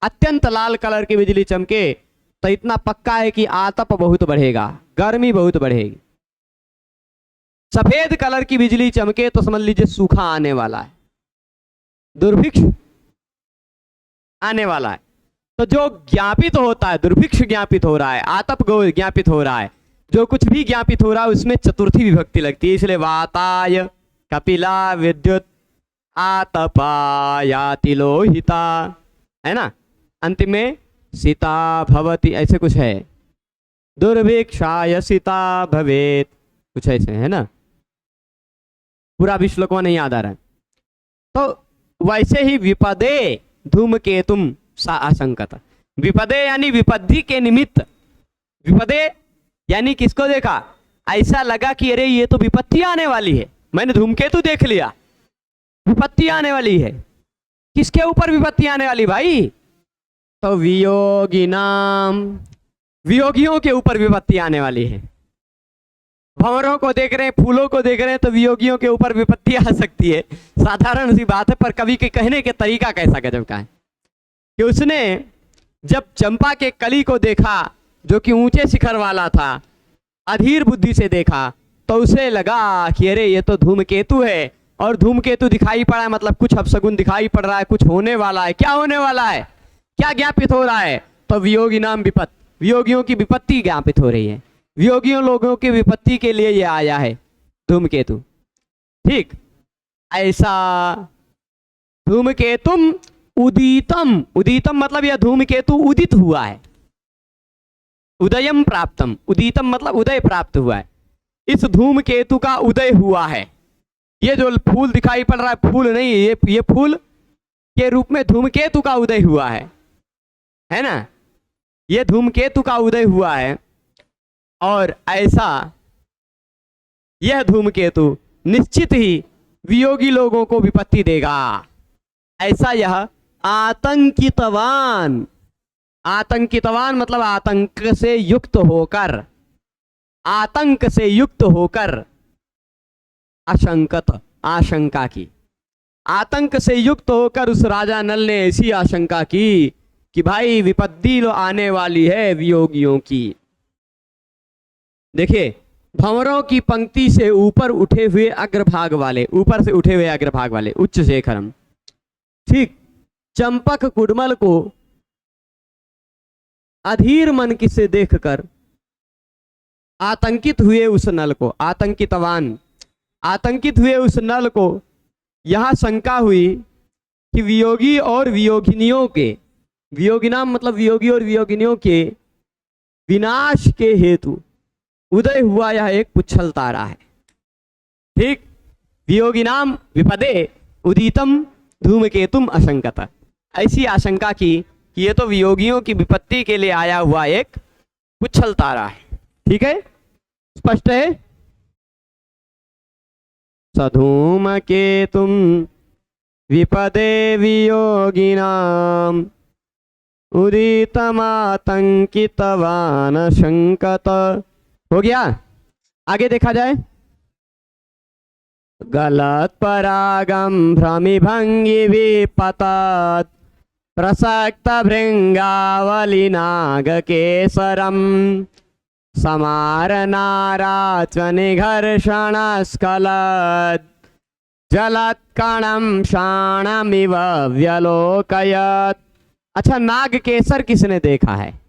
A: अत्यंत लाल कलर की बिजली चमके, तो इतना पक्का है कि आतप बहुत बढ़ेगा, गर्मी बहुत बढ़ेगी। सफेद कलर की बिजली चमके तो समझ लीजिए सूखा आने वाला है, दुर्भिक्ष आने वाला है। तो जो ज्ञापित होता है, दुर्भिक्ष ज्ञापित हो रहा है, आतप ज्ञापित हो रहा है, जो कुछ भी ज्ञापित हो रहा है उसमें चतुर्थी विभक्ति लगती है। इसलिए वाताय कपिला विद्युत आतपायाति लोहिता, है ना। अंतिम में सीता भवति, ऐसे कुछ है, दुर्भिक्षाय सीता भवेत, कुछ ऐसे है ना। पूरा भी श्लोक नहीं याद आ रहा है। तो वैसे ही विपदे धूमकेतुम सा आशंकत, विपदे यानी विपत्ति के निमित्त, विपदे यानी किसको देखा, ऐसा लगा कि अरे ये तो विपत्ति आने वाली है, मैंने धूमकेतु देख लिया, विपत्ति आने वाली है। किसके ऊपर विपत्ति आने वाली भाई, तो वियोगिनाम, वियोगियों के ऊपर विपत्ति आने वाली है। भंवरों को देख रहे हैं, फूलों को देख रहे हैं, तो वियोगियों के ऊपर विपत्ति आ सकती है, साधारण सी बात है। पर कवि के कहने के तरीका कैसा गजब का है कि उसने जब चंपा के कली को देखा जो कि ऊंचे शिखर वाला था, अधीर बुद्धि से देखा, तो उसे लगा कि अरे ये तो धूमकेतु है, और धूमकेतु दिखाई पड़ा है मतलब कुछ अपशगुन दिखाई पड़ रहा है, कुछ होने वाला है। क्या होने वाला है, क्या ज्ञापित हो रहा है, तो वियोगी नाम विपत, वियोगियों की विपत्ति ज्ञापित हो रही है, वियोगियों लोगों की विपत्ति के लिए ये आया है धूमकेतु। ठीक ऐसा धूमकेतुम उदितम, उदितम मतलब यह धूमकेतु उदित हुआ है, उदयम प्राप्तम, उदितम मतलब उदय प्राप्त हुआ है। इस धूमकेतु का उदय हुआ है। ये जो फूल दिखाई पड़ रहा है, फूल नहीं, ये फूल के रूप में धूमकेतु का उदय हुआ है ना। ये धूमकेतु का उदय हुआ है, और ऐसा यह धूमकेतु निश्चित ही वियोगी लोगों को विपत्ति देगा। ऐसा यह आतंकितवान, आतंकितवान मतलब आतंक से युक्त होकर, आतंक से युक्त होकर, आशंकत आशंका की, आतंक से युक्त होकर उस राजा नल ने ऐसी आशंका की कि भाई विपत्ति आने वाली है वियोगियों की। देखिए भंवरों की पंक्ति से ऊपर उठे हुए अग्रभाग वाले, ऊपर से उठे हुए अग्रभाग वाले, उच्च शेखरम, ठीक, चंपक कुडमल को अधीर मन की से देखकर आतंकित हुए उस नल को, आतंकितवान, आतंकित हुए उस नल को यह शंका हुई कि वियोगी और वियोगिनियों के, वियोगिनाम मतलब वियोगी और वियोगिनियों के विनाश के हेतु उदय हुआ यह एक पुच्छल तारा है। ठीक, वियोगिनाम विपदे उदितम धूमकेतुम आशंकत, ऐसी आशंका की कि ये तो वियोगियों की विपत्ति के लिए आया हुआ एक पुच्छल तारा है। ठीक है, स्पष्ट है। सधूमकेतुम विपदे वियोगिनाम उदितमातंकितवान शंकत। हो गया, आगे देखा जाए। गलत परागम भ्रमि भंगी विपतत प्रसक्त भृंगावली नाग केसरम समारनाराच निघर्षण स्खलद जलत कणम शाणमिव व्यलोकयत। अच्छा, नाग केसर किसने देखा है,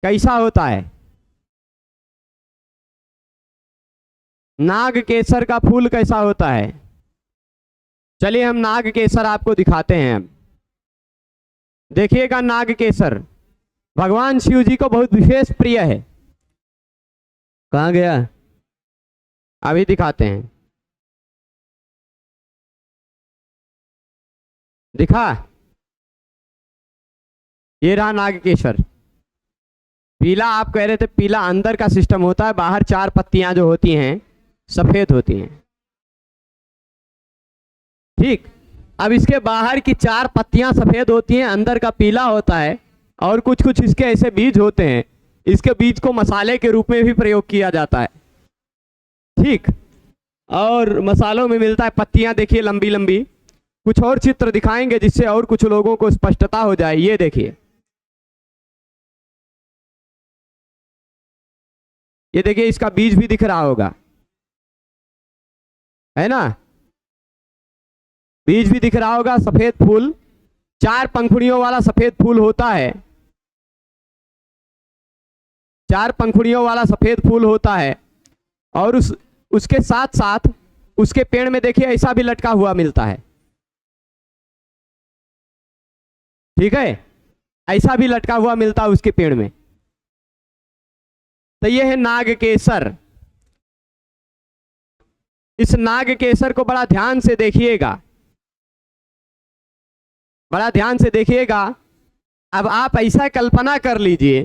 A: कैसा होता है? नाग केसर का फूल कैसा होता है? चलिए हम नाग केसर आपको दिखाते हैं। देखिएगा, नाग केसर भगवान शिव जी को बहुत विशेष प्रिय है। कहाँ गया? अभी दिखाते हैं। दिखा, ये रहा नाग केसर। पीला आप कह रहे थे, पीला अंदर का सिस्टम होता है, बाहर चार पत्तियां जो होती हैं सफेद होती हैं। ठीक, अब इसके बाहर की चार पत्तियां सफेद होती हैं, अंदर का पीला होता है, और कुछ कुछ इसके ऐसे बीज होते हैं, इसके बीज को मसाले के रूप में भी प्रयोग किया जाता है। ठीक, और मसालों में मिलता है पत्तियां, देखिए लंबी लंबी। कुछ और चित्र दिखाएंगे जिससे और कुछ लोगों को स्पष्टता हो जाए। ये देखिए, ये देखिए इसका बीज भी दिख रहा होगा, है ना, बीज भी दिख रहा होगा। सफेद फूल, 4 पंखुड़ियों वाला सफेद फूल होता है, 4 पंखुड़ियों वाला सफेद फूल होता है। और उसके साथ साथ उसके पेड़ में देखिए ऐसा भी लटका हुआ मिलता है, ठीक है, ऐसा भी लटका हुआ मिलता है उसके पेड़ में। तो ये है नागकेसर। इस नागकेसर को बड़ा ध्यान से देखिएगा, बड़ा ध्यान से देखिएगा। अब आप ऐसा कल्पना कर लीजिए,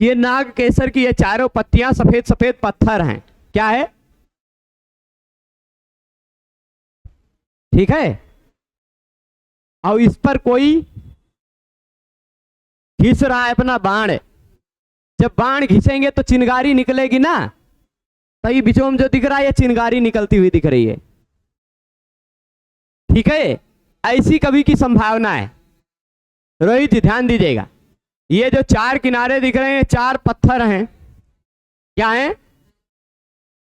A: ये नागकेसर की ये चारों पत्तियां सफेद सफेद पत्थर हैं, क्या है, ठीक है, और इस पर कोई घिस रहा है अपना बाण। जब बाण घिसेंगे तो चिंगारी निकलेगी ना, तो ये बीचों में जो दिख रहा है ये चिंगारी निकलती हुई दिख रही है, ठीक है, ऐसी कभी की संभावना है। रोहित जी ध्यान दीजिएगा, ये जो 4 किनारे दिख रहे हैं 4 पत्थर हैं, क्या हैं,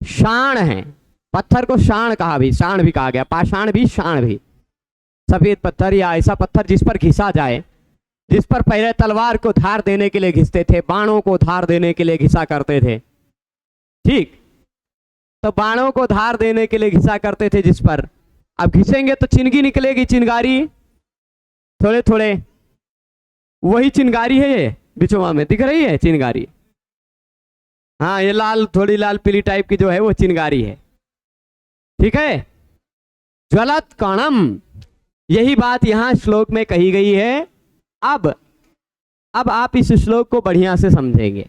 A: शाण हैं। पत्थर को शाण कहा भी, शाण भी कहा गया, पाषाण भी शाण भी। सफेद पत्थर या ऐसा पत्थर जिस पर घिसा जाए, जिस पर पहले तलवार को धार देने के लिए घिसते थे, बाणों को धार देने के लिए घिसा करते थे, ठीक, तो बाणों को धार देने के लिए घिसा करते थे जिस पर, अब घिसेंगे तो चिंगी निकलेगी, चिंगारी, थोड़े थोड़े, वही चिंगारी है, ये बिचवा में दिख रही है चिंगारी, हाँ ये लाल, थोड़ी लाल पीली टाइप की जो है वो चिंगारी है, ठीक है। ज्वलत कणम, यही बात यहां श्लोक में कही गई है। अब आप इस श्लोक को बढ़िया से समझेंगे।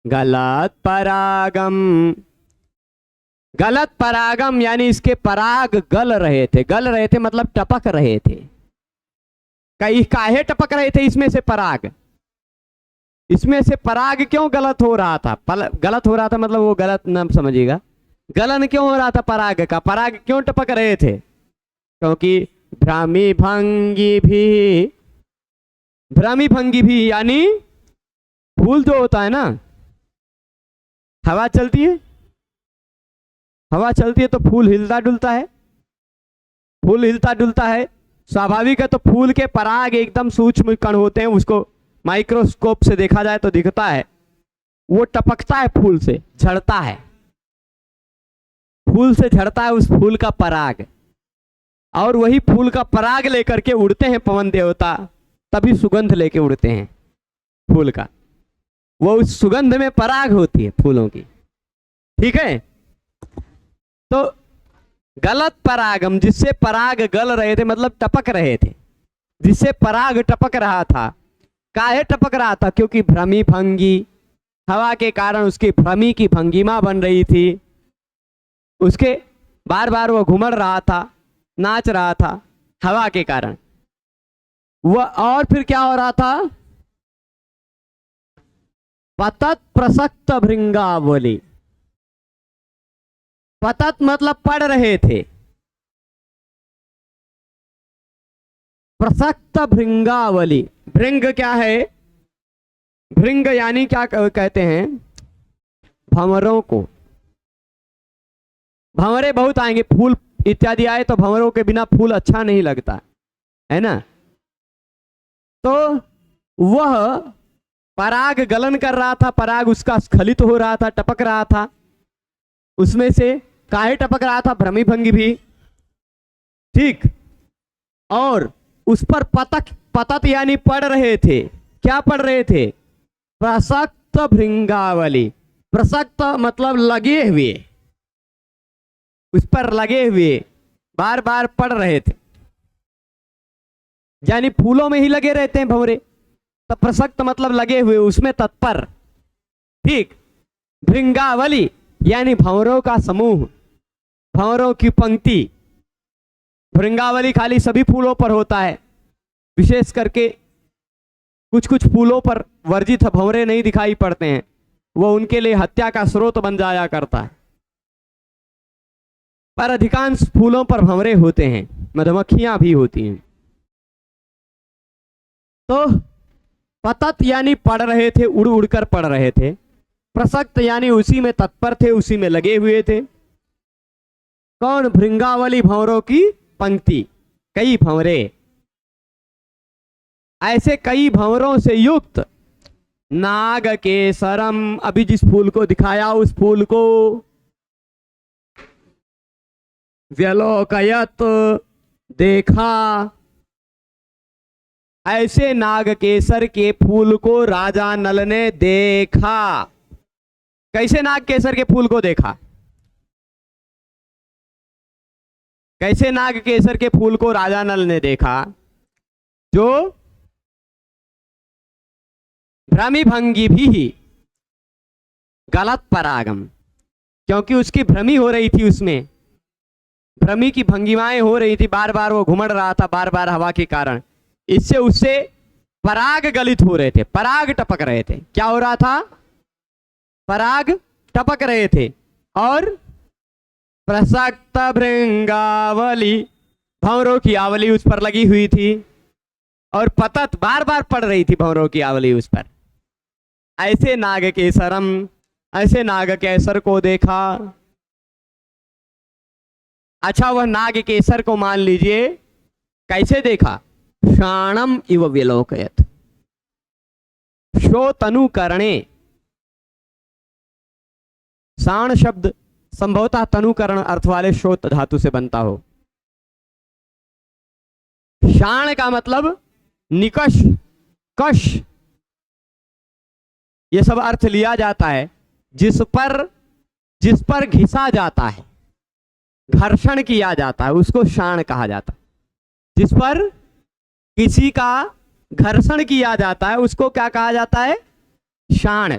A: गलत परागम, गलत परागम यानी इसके पराग गल रहे थे, गल रहे थे मतलब टपक रहे थे। कई काहे टपक रहे थे इसमें से पराग, इसमें से पराग क्यों गलत हो रहा था, गलत हो रहा था मतलब वो गलत न समझिएगा, गलन क्यों हो रहा था पराग का, पराग क्यों टपक रहे थे, क्योंकि भ्रामी भंगी भी यानी फूल जो होता है ना, हवा चलती है, हवा चलती है तो फूल हिलता डुलता है, फूल हिलता डुलता है, स्वाभाविक है। तो फूल के पराग एकदम सूक्ष्म कण होते हैं, उसको माइक्रोस्कोप से देखा जाए तो दिखता है, वो टपकता है, फूल से झड़ता है, फूल से झड़ता है उस फूल का पराग, और वही फूल का पराग लेकर के उड़ते हैं पवन देवता, तभी सुगंध लेके उड़ते हैं फूल का, वो उस सुगंध में पराग होती है फूलों की, ठीक है। तो गलत परागम, जिससे पराग गल रहे थे मतलब टपक रहे थे, जिससे पराग टपक रहा था, काहे टपक रहा था, क्योंकि भ्रमी भंगी, हवा के कारण उसकी भ्रमी की भंगिमा बन रही थी, उसके बार बार वो घूमड़ रहा था, नाच रहा था हवा के कारण वह। और फिर क्या हो रहा था, पतत प्रसक्त भृंगावली, पतत मतलब पढ़ रहे थे, प्रसक्त भृंगावली, भृंग क्या है, भृंग यानी क्या कहते हैं, भंवरों को, भंवरे बहुत आएंगे, फूल इत्यादि आए तो भंवरों के बिना फूल अच्छा नहीं लगता है ना। तो वह पराग गलन कर रहा था, पराग उसका स्खलित हो रहा था, टपक रहा था, उसमें से काहे टपक रहा था, भ्रमी भंगी भी, ठीक, और उस पर पतत यानी पढ़ रहे थे, क्या पढ़ रहे थे, प्रसक्त भृंगावली, प्रसक्त मतलब लगे हुए, उस पर लगे हुए बार बार पढ़ रहे थे, यानी फूलों में ही लगे रहते हैं भंवरे, तो प्रसक्त मतलब लगे हुए, उसमें तत्पर, ठीक। भृंगावली यानी भंवरों का समूह, भंवरों की पंक्ति। भृंगावली खाली सभी फूलों पर होता है, विशेष करके कुछ कुछ फूलों पर वर्जित भंवरे नहीं दिखाई पड़ते हैं, वो उनके लिए हत्या का स्रोत बन जाया करता है, पर अधिकांश फूलों पर भंवरे होते हैं, मधुमक्खियां भी होती हैं। तो पतत यानी पढ़ रहे थे, उड़ उड़ कर पढ़ रहे थे, प्रसक्त यानी उसी में तत्पर थे, उसी में लगे हुए थे। कौन? भृंगावली भंवरों की पंक्ति, कई भंवरे, ऐसे कई भंवरों से युक्त नाग केसरम, अभी जिस फूल को दिखाया उस फूल को व्यलोकयत, देखा। ऐसे नाग केसर के फूल को राजा नल ने देखा। कैसे नाग केसर के फूल को देखा? कैसे नाग केसर के फूल को राजा नल ने देखा? जो भ्रमी भंगी भी गलत परागम, क्योंकि उसकी भ्रमी हो रही थी, उसमें भ्रमी की भंगिमाएं हो रही थी, बार बार वो घुमड़ रहा था, बार बार हवा के कारण, इससे उससे पराग गलित हो रहे थे, पराग टपक रहे थे। क्या हो रहा था? पराग टपक रहे थे। और प्रसक्त भृंगावली, भंवरों की आवली उस पर लगी हुई थी, और पतत बार बार पड़ रही थी भंवरों की आवली उस पर। ऐसे नाग केसरम, ऐसे नाग केसर को देखा। अच्छा, वह नाग केसर को मान लीजिए कैसे देखा? शाणम इव विलोकयत, शो तनु करणे। शाण शब्द संभवतः तनुकरण अर्थ वाले शोत धातु से बनता हो। शाण का मतलब निकष, कश, ये सब अर्थ लिया जाता है जिस पर घिसा जाता है, घर्षण किया जाता है, उसको शाण कहा जाता है। जिस पर किसी का घर्षण किया जाता है उसको क्या कहा जाता है? शाण।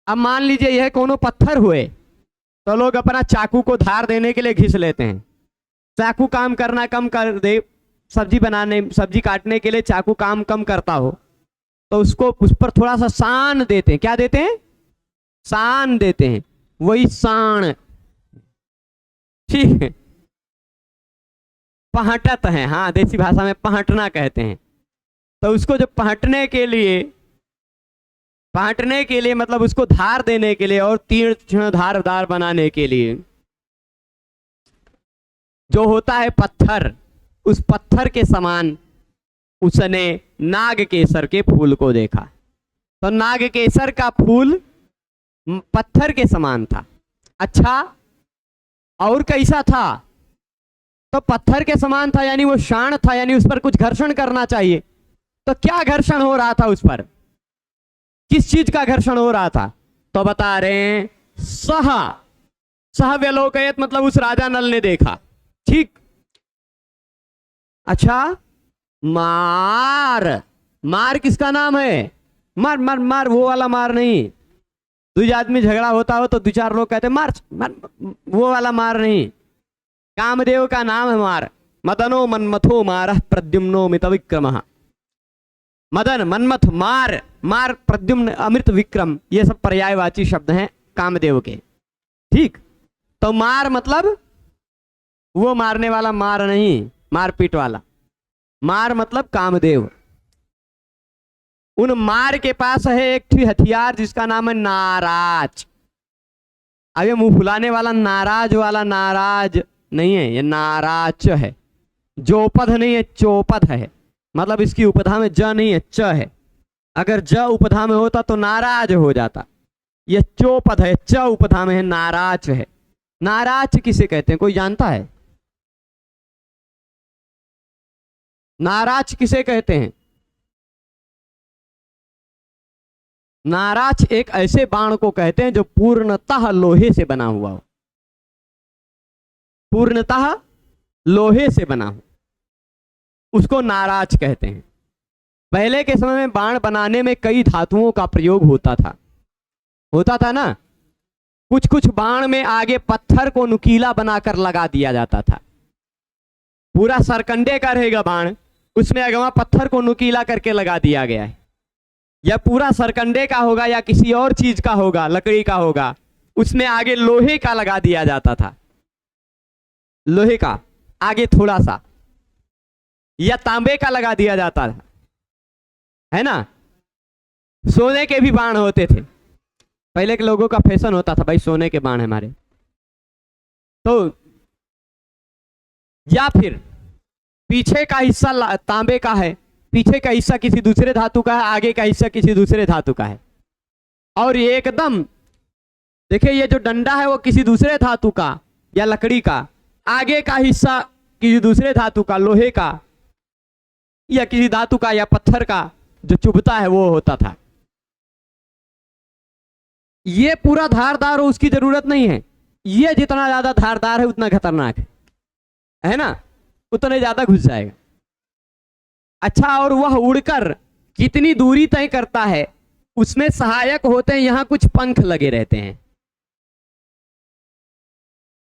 A: अब मान लीजिए यह कोनो पत्थर हुए तो लोग अपना चाकू को धार देने के लिए घिस लेते हैं। चाकू काम करना कम कर दे, सब्जी काटने के लिए चाकू काम कम करता हो तो उसको उस पर थोड़ा सा सान देते हैं। क्या देते हैं? सान देते हैं, वही साण। ठीक है, पहटत है, हाँ देसी भाषा में पहटना कहते हैं। तो उसको जब पहटने के लिए मतलब उसको धार देने के लिए और तीक्ष्ण धारदार बनाने के लिए जो होता है पत्थर, उस पत्थर के समान उसने नाग केसर के फूल को देखा। तो नाग केसर का फूल पत्थर के समान था। अच्छा, और कैसा था? तो पत्थर के समान था यानी वो शाण था, यानी उस पर कुछ घर्षण करना चाहिए। तो क्या घर्षण हो रहा था उस पर? किस चीज का घर्षण हो रहा था? तो बता रहे हैं सह व्यलोकयत, मतलब उस राजा नल ने देखा। ठीक। अच्छा, मार किसका नाम है? मार वो वाला मार नहीं। दो आदमी झगड़ा होता हो तो दो चार लोग कहते मार, वो वाला मार नहीं। कामदेव का नाम है मार। मदनो मन्मथो मारः प्रद्युम्नो मित विक्रमः। मदन, मनमथ, मार प्रद्युम्न, अमृत विक्रम, ये सब पर्यायवाची शब्द हैं कामदेव के। ठीक। तो मार मतलब वो मारने वाला मार नहीं, मारपीट वाला। मार मतलब कामदेव। उन मार के पास है एक हथियार जिसका नाम है नाराज। अब ये मुंह फुलाने वाला नाराज वाला नाराज नहीं है, ये नाराज है। जोपद नहीं है, चौपद है। मतलब इसकी उपधा में ज नहीं है, च है। अगर ज उपधा में होता तो नाराज हो जाता। यह चौपद है, च उपधा में है, नाराज है। नाराज किसे कहते हैं? कोई जानता है? नाराज किसे कहते हैं? नाराज एक ऐसे बाण को कहते हैं जो पूर्णतः लोहे से बना हुआ हो। पूर्णतः लोहे से बना हो, उसको नाराज कहते हैं। पहले के समय में बाण बनाने में कई धातुओं का प्रयोग होता था ना। कुछ बाण में आगे पत्थर को नुकीला बनाकर लगा दिया जाता था। पूरा सरकंडे का रहेगा बाण, उसमें अगवा पत्थर को नुकीला करके लगा दिया गया है। या पूरा सरकंडे का होगा या किसी और चीज का होगा, लकड़ी का होगा, उसमें आगे लोहे का लगा दिया जाता था। लोहे का आगे थोड़ा सा, या तांबे का लगा दिया जाता था, है ना। सोने के भी बाण होते थे। पहले के लोगों का फैशन होता था भाई सोने के बाण हमारे, तो या फिर पीछे का हिस्सा तांबे का है, पीछे का हिस्सा किसी दूसरे धातु का है, आगे का हिस्सा किसी दूसरे धातु का है, और ये एकदम देखिए ये जो डंडा है वो किसी दूसरे धातु का या लकड़ी का, आगे का हिस्सा किसी दूसरे धातु का, लोहे का या किसी धातु का या पत्थर का, जो चुभता है वो होता था। ये पूरा धारदार हो उसकी जरूरत नहीं है, ये जितना ज्यादा धारदार है उतना खतरनाक है ना, उतने ज्यादा घुस जाएगा। अच्छा, और वह उड़कर कितनी दूरी तय करता है, उसमें सहायक होते हैं, यहां कुछ पंख लगे रहते हैं,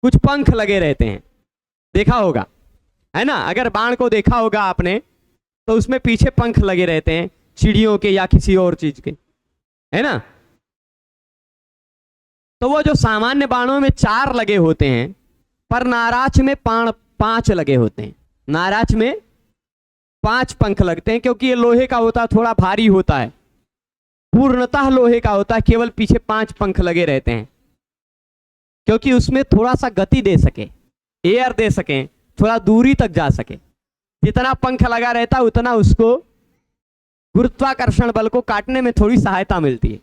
A: कुछ पंख लगे रहते हैं, देखा होगा है ना, अगर बाण को देखा होगा आपने तो उसमें पीछे पंख लगे रहते हैं, चिड़ियों के या किसी और चीज के, है ना। तो वो जो सामान्य बाणों में 4 लगे होते हैं, पर नाराज में 5 लगे होते हैं, नाराज में 5 पंख लगते हैं, क्योंकि ये लोहे का होता है, थोड़ा भारी होता है, पूर्णतः लोहे का होता है, केवल पीछे 5 पंख लगे रहते हैं, क्योंकि उसमें थोड़ा सा गति दे सके, एयर दे सके, थोड़ा दूरी तक जा सके। जितना पंख लगा रहता है उतना उसको गुरुत्वाकर्षण बल को काटने में थोड़ी सहायता मिलती है,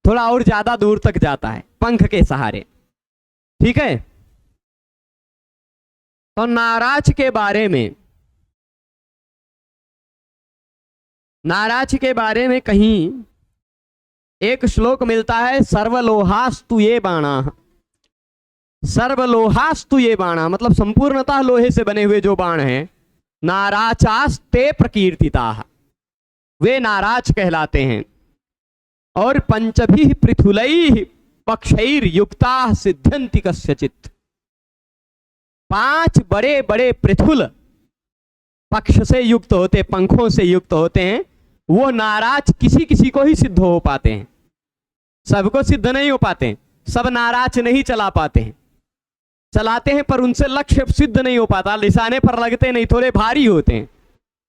A: थोड़ा और ज्यादा दूर तक जाता है पंख के सहारे, ठीक है। तो नाराज के बारे में कहीं एक श्लोक मिलता है, सर्वलोहास्तु ये बाणा, सर्वलोहास्तु ये बाणा मतलब संपूर्णतः लोहे से बने हुए जो बाण हैं, नाराचास्ते प्रकीर्तिता, वे नाराज कहलाते हैं। और पंचभी पृथुलैः पक्षैर युक्ता सिद्ध्यन्ति कस्यचित्, 5 बड़े बड़े पृथुल पक्ष से युक्त होते, पंखों से युक्त होते हैं, वो नाराज किसी किसी को ही सिद्ध हो पाते हैं, सबको सिद्ध नहीं हो पाते, सब नाराज नहीं चला पाते हैं, चलाते हैं पर उनसे लक्ष्य सिद्ध नहीं हो पाता, निशाने पर लगते नहीं, थोड़े भारी होते हैं,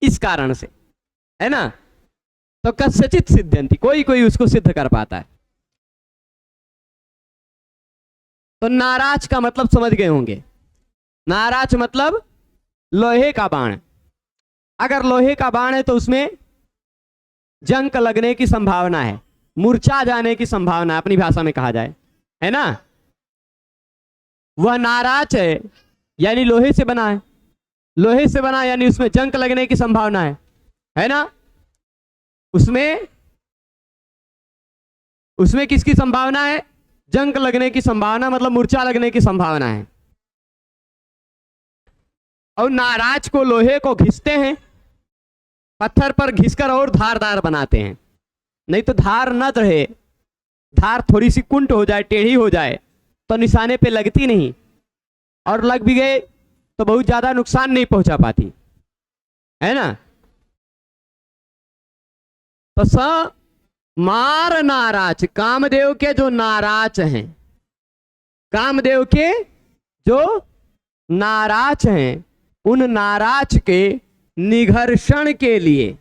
A: इस कारण से, है ना। तो कस्यचित् सिद्ध्यन्ति, कोई कोई उसको सिद्ध कर पाता है। तो नाराज का मतलब समझ गए होंगे, नाराज मतलब लोहे का बाण। अगर लोहे का बाण है तो उसमें जंक लगने की संभावना है, मूर्छा जाने की संभावना है, अपनी भाषा में कहा जाए, है ना। वह नाराज है यानी लोहे से बना है, लोहे से बना यानी उसमें जंक लगने की संभावना है ना। उसमें किसकी संभावना है, जंक लगने की संभावना, मतलब मूर्छा लगने की संभावना है। और नाराज को लोहे को घिसते हैं, पत्थर पर घिसकर और धारदार बनाते हैं, नहीं तो धार न रहे, धार थोड़ी सी कुंट हो जाए, टेढ़ी हो जाए तो निशाने पे लगती नहीं, और लग भी गए तो बहुत ज्यादा नुकसान नहीं पहुंचा पाती, है ना। तो स मार नाराज, कामदेव के जो नाराज हैं, कामदेव के जो नाराज हैं, उन नाराज के निघर्षण के लिए,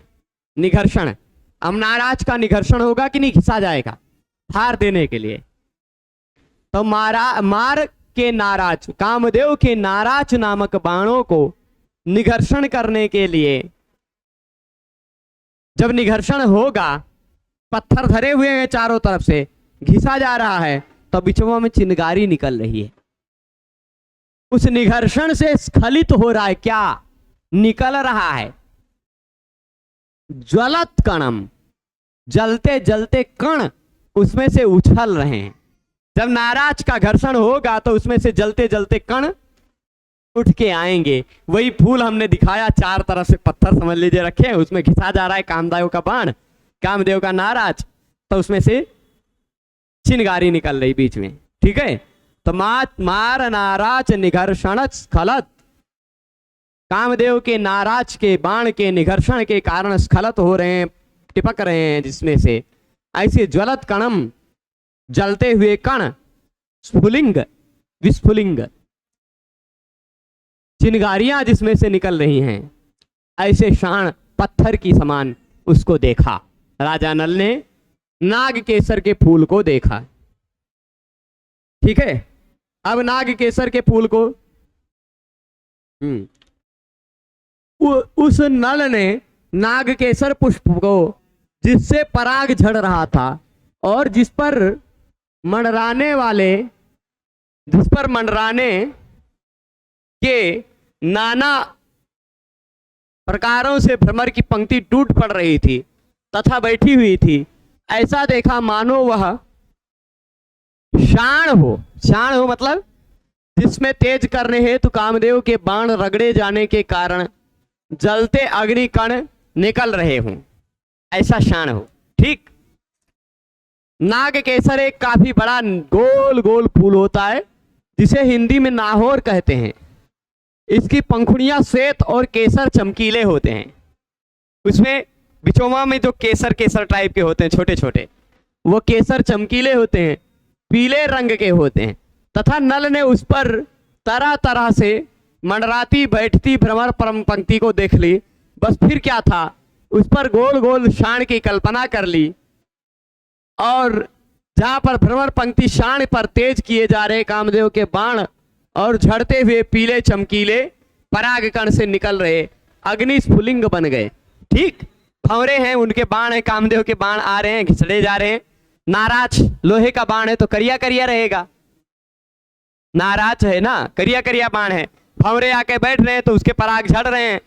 A: निघर्षण, अब नाराज का निघर्षण होगा कि नहीं, घिसा जाएगा, हार देने के लिए। तो मार के नाराज, कामदेव के नाराज नामक बाणों को निघर्षण करने के लिए, जब निघर्षण होगा, पत्थर धरे हुए हैं चारों तरफ से, घिसा जा रहा है, तो बिचवा में चिंगारी निकल रही है, उस निघर्षण से स्खलित हो रहा है, क्या निकल रहा है, ज्वलत कणम, जलते जलते कण उसमें से उछल रहे हैं। जब नाराज का घर्षण होगा तो उसमें से जलते जलते कण उठ के आएंगे। वही फूल हमने दिखाया, 4 तरफ से पत्थर समझ लीजिए रखे हैं, उसमें घिसा जा रहा है कामदेव का बाण, कामदेव का नाराज, तो उसमें से चिंगारी निकल रही बीच में, ठीक है। तो मार नाराज निघर्षण स्खलत, कामदेव के नाराज के बाण के निघर्षण के कारण स्खलत हो रहे हैं, टिपक रहे हैं जिसमें से, ऐसे ज्वलत कणम, जलते हुए कण, स्फुलिंग विस्फुलिंग, चिंगारियां जिसमें से निकल रही हैं, ऐसे शाण पत्थर की समान उसको देखा। राजा नल ने नाग केसर के फूल को देखा, ठीक है। अब नाग केसर के फूल को उस नल ने नाग केसर पुष्प को, जिससे पराग झड़ रहा था और जिस पर मंडराने के नाना प्रकारों से भ्रमर की पंक्ति टूट पड़ रही थी तथा बैठी हुई थी, ऐसा देखा मानो वह शाण हो मतलब जिसमें तेज करने हेतु कामदेव के बाण रगड़े जाने के कारण जलते अग्नि कण निकल रहे हों, ऐसा शाण हो। ठीक। नाग केसर एक काफी बड़ा गोल गोल फूल होता है जिसे हिंदी में नाहौर कहते हैं। इसकी पंखुड़ियां श्वेत और केसर चमकीले होते हैं। उसमें बिचौवा में जो केसर केसर टाइप के होते हैं छोटे छोटे, वो केसर चमकीले होते हैं, पीले रंग के होते हैं। तथा नल ने उस पर तरह तरह से मंडराती बैठती भ्रमर परम पंक्ति को देख ली। बस फिर क्या था, उस पर गोल गोल शाण की कल्पना कर ली और जहां पर भ्रमर पंक्ति शाण पर तेज किए जा रहे कामदेव के बाण और झड़ते हुए पीले चमकीले पराग कण से निकल रहे अग्नि स्फुलिंग बन गए। ठीक। भंवरे हैं, उनके बाण है, कामदेव के बाण आ रहे हैं, घिसड़े जा रहे हैं। नाराज लोहे का बाण है तो करिया करिया रहेगा, नाराज है ना, करिया करिया बाण है। भंवरे आके बैठ रहे हैं तो उसके पराग झड़ रहे हैं,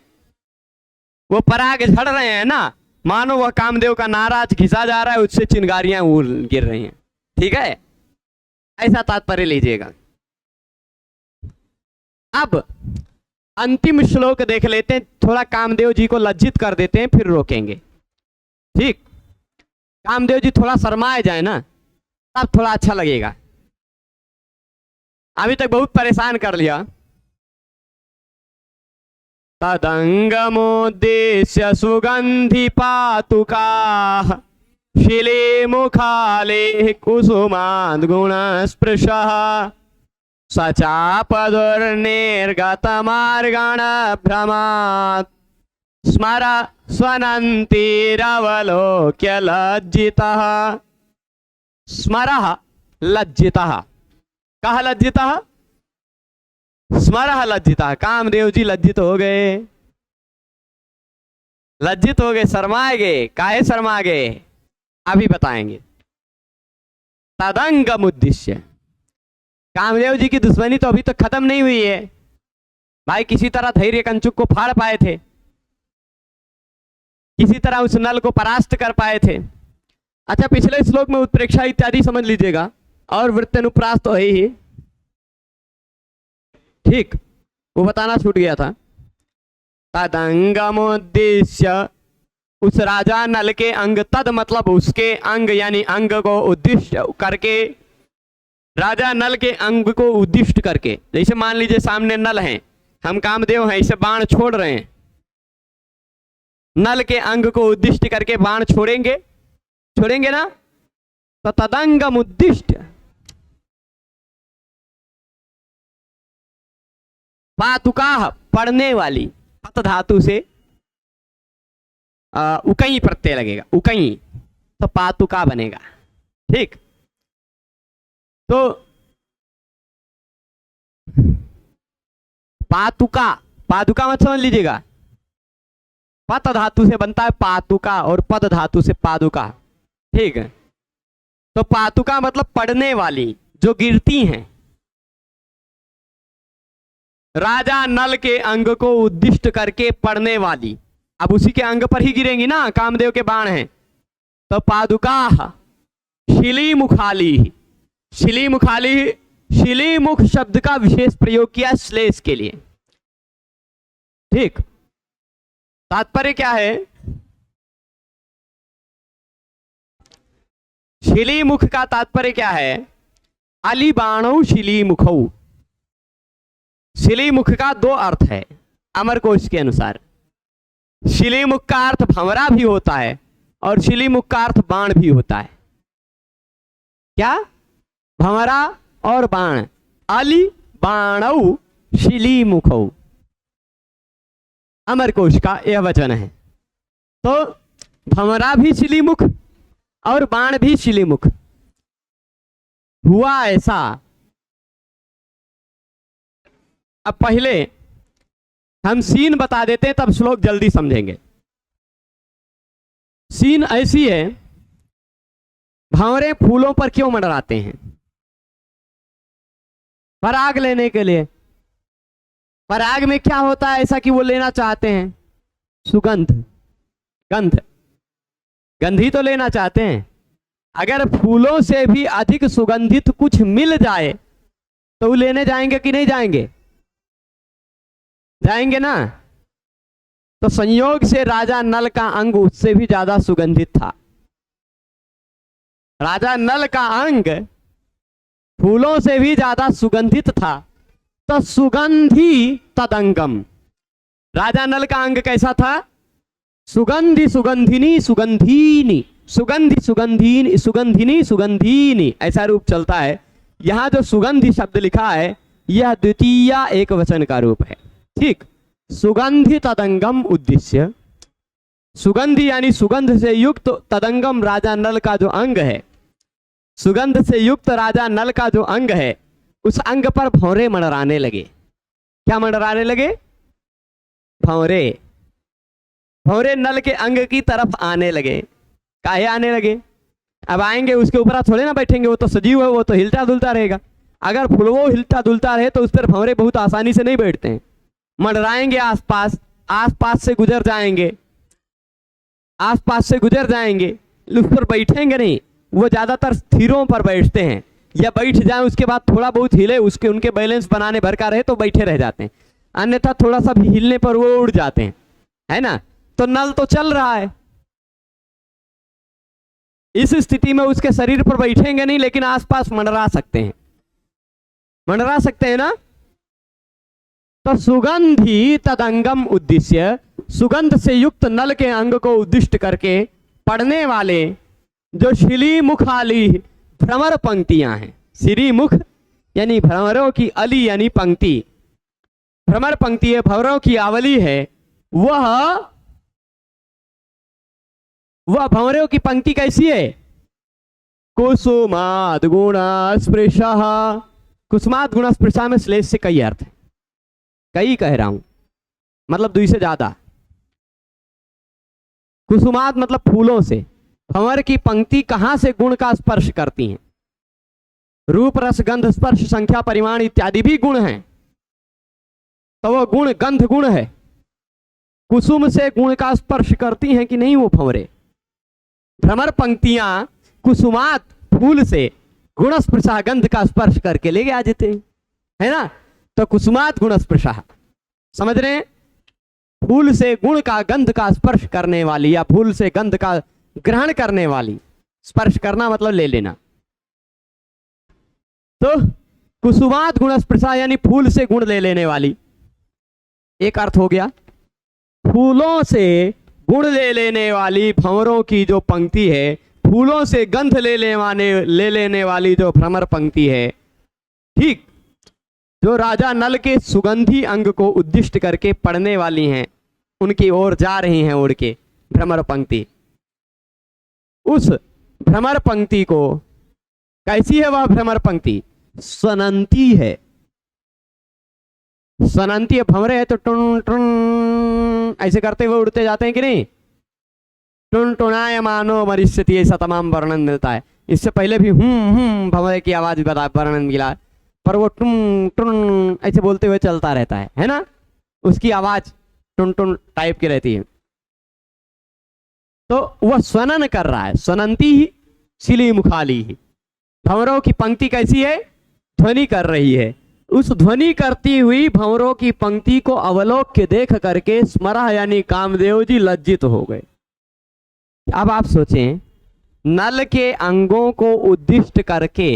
A: वो पराग झड़ रहे हैं ना, मानो वह कामदेव का नाराज घिसा जा रहा है, उससे चिंगारियां गिर रही हैं। ठीक है, ऐसा तात्पर्य लीजिएगा। अब अंतिम श्लोक देख लेते हैं, थोड़ा कामदेव जी को लज्जित कर देते हैं, फिर रोकेंगे। ठीक। कामदेव जी थोड़ा शर्माए जाए ना, तब थोड़ा अच्छा लगेगा। अभी तक बहुत परेशान कर लिया। तदंगमोद्देश्य सुगंधि पातुका शिले मुखाले कुसुमाद गुण स्पृशः सचापदुर्निर्गत मार्गण भ्रमात् स्मर स्वनन्तिरवलोक्य लज्जितः। स्मरः लज्जितः, कहा लज्जितः, स्मरः लज्जितः। कामदेव जी लज्जित हो गए, लज्जित हो गए, शर्मा गए। काहे शर्मा गए, अभी बताएंगे। तदंगम उद्देश्य, कामदेव जी की दुश्मनी तो अभी तक खत्म नहीं हुई है भाई। किसी तरह धैर्य कंचुक को फाड़ पाए थे, किसी तरह उस नल को परास्त कर पाए थे। अच्छा, पिछले श्लोक में उत्प्रेक्षा इत्यादि समझ लीजिएगा, और वृत्तनुप्रास तो है ही। ठीक, वो बताना छूट गया था। तदंगमोद्देश्य, उस राजा नल के अंग, तद मतलब उसके अंग, यानी अंग को उद्दिष्ट करके, राजा नल के अंग को उद्दिष्ट करके। जैसे मान लीजिए सामने नल हैं, हम कामदेव हैं, इसे बाण छोड़ रहे हैं, नल के अंग को उद्दिष्ट करके बाण छोड़ेंगे ना, तो तदंगम उद्दिष्ट। पातुका, पढ़ने वाली, पत धातु से उकई प्रत्यय लगेगा, उकई, तो पातुका बनेगा। ठीक। तो पातुका, पादुका मत समझ लीजिएगा, पत धातु से बनता है पातुका और पद धातु से पादुका। ठीक है, तो पातुका मतलब पढ़ने वाली, जो गिरती हैं। राजा नल के अंग को उद्दिष्ट करके पढ़ने वाली, अब उसी के अंग पर ही गिरेंगी ना, कामदेव के बाण हैं। तो पादुका शिली मुखाली, शिली मुखाली, शिली मुख शब्द का विशेष प्रयोग किया श्लेष के लिए। ठीक। तात्पर्य क्या है, शिली मुख का तात्पर्य क्या है, अली बाणौ शिली मुखौ। शिली मुख का दो अर्थ है अमरकोश के अनुसार। शिली मुख का अर्थ भंवरा भी होता है और शिली मुख का अर्थ बाण भी होता है। क्या, भंवरा और बाण। अली बाणौ शिली मुखौ, अमरकोश का यह वचन है। तो भंवरा भी शिलीमुख और बाण भी शिलीमुख। हुआ ऐसा अब पहले हम सीन बता देते हैं, तब श्लोक जल्दी समझेंगे। सीन ऐसी है, भंवरे फूलों पर क्यों मंडराते हैं? पराग लेने के लिए। पराग में क्या होता है ऐसा कि वो लेना चाहते हैं? सुगंध, गंध, गंधी तो लेना चाहते हैं। अगर फूलों से भी अधिक सुगंधित कुछ मिल जाए तो वो लेने जाएंगे कि नहीं जाएंगे? जाएंगे ना। तो संयोग से राजा नल का अंग उससे भी ज्यादा सुगंधित था। राजा नल का अंग फूलों से भी ज्यादा सुगंधित था। तो सुगंधी तदंगम, राजा नल का अंग कैसा था? सुगंधि सुगंधिनी सुगंधीनी, सुगंधि सुगंधीनी सुगंधिनी सुगंधीनी, ऐसा रूप चलता है। यहां जो सुगंधि शब्द लिखा है यह द्वितीय एक वचन का रूप है। ठीक, सुगंधि तदंगम उद्देश्य, सुगंधि यानी सुगंध से युक्त, तदंगम राजा नल का जो अंग है, सुगंध से युक्त राजा नल का जो अंग है, उस अंग पर भंवरे मंडराने लगे। क्या मंडराने लगे? भंवरे। भंवरे नल के अंग की तरफ आने लगे। काहे आने लगे? अब आएंगे उसके ऊपर थोड़े ना बैठेंगे, वो तो सजीव है, वो तो हिलता डुलता रहेगा। अगर फूल वो हिलता डुलता रहे तो उस पर भंवरे बहुत आसानी से नहीं बैठते हैं। मंडराएंगे आसपास, आसपास से गुजर जाएंगे, आसपास से गुजर जाएंगे, उस पर बैठेंगे नहीं। वो ज्यादातर स्थिरों पर बैठते हैं, या बैठ जाए उसके बाद थोड़ा बहुत हिले, उसके उनके बैलेंस बनाने भर का रहे तो बैठे रह जाते हैं, अन्यथा थोड़ा सा भी हिलने पर वो उड़ जाते हैं, है ना। तो नल तो चल रहा है, इस स्थिति में उसके शरीर पर बैठेंगे नहीं, लेकिन आसपास मंडरा सकते हैं, मंडरा सकते हैं ना। तो सुगंधी तदंगम उद्देश्य, सुगंध से युक्त नल के अंग को उद्दिष्ट करके पढ़ने वाले जो श्रीमुखाली भ्रमर पंक्तियां हैं। श्रीमुख यानी भ्रमरों की अली यानी पंक्ति, भ्रमर पंक्ति है, भंवरों की आवली है। वह भंवरों की पंक्ति कैसी है? कुसुमाद गुण स्पृशः। कुसुमाद गुण स्पृशः में श्लेष से कई अर्थ है, कई कह रहा हूं, मतलब 2 से ज्यादा। कुसुमाद मतलब फूलों से। भंवर की पंक्ति कहां से गुण का स्पर्श करती हैं? रूप रस गंध स्पर्श संख्या परिमाण इत्यादि भी गुण हैं, तो वो गुण गंध गुण है। कुसुम से गुण का स्पर्श करती हैं कि नहीं वो भंवरे? भ्रमर पंक्तियां कुसुमात फूल से गुण स्पृशा गंध का स्पर्श करके ले आ जाते हैं, है ना। तो कुसुमात गुण स्पृशा, समझ रहे हैं? फूल से गुण का गंध का स्पर्श करने वाली, या फूल से गंध का ग्रहण करने वाली। स्पर्श करना मतलब ले लेना। तो कुसुमात गुण स्पृशा यानी फूल से गुण ले लेने वाली, एक अर्थ हो गया। फूलों से गुण ले लेने वाली भंवरों की जो पंक्ति है, फूलों से गंध ले लेने वाली जो भ्रमर पंक्ति है, ठीक, जो राजा नल के सुगंधी अंग को उद्दिष्ट करके पढ़ने वाली हैं, उनकी ओर जा रही हैं उड़ के भ्रमर पंक्ति। उस भ्रमर पंक्ति को, कैसी है वह भ्रमर पंक्ति? स्वनंती है। स्वनंती है, भंवरे है तो टुन टुन ऐसे करते हुए उड़ते जाते हैं कि नहीं? टुन टुनाय मानो मरिष्यति, ऐसा तमाम वर्णन मिलता है। इससे पहले भी भंवरे की आवाज वर्णन मिला, पर वो टुन टुन ऐसे बोलते हुए चलता रहता है ना, उसकी आवाज टुन टुन टाइप की रहती है। तो वह स्वनन कर रहा है, स्वनंती ही शिली मुखाली ही। भंवरों की पंक्ति कैसी है? ध्वनि कर रही है। उस ध्वनि करती हुई भंवरों की पंक्ति को अवलोक्य देख करके स्मरा यानी कामदेव जी लज्जित हो गए। अब आप सोचें, नल के अंगों को उद्दिष्ट करके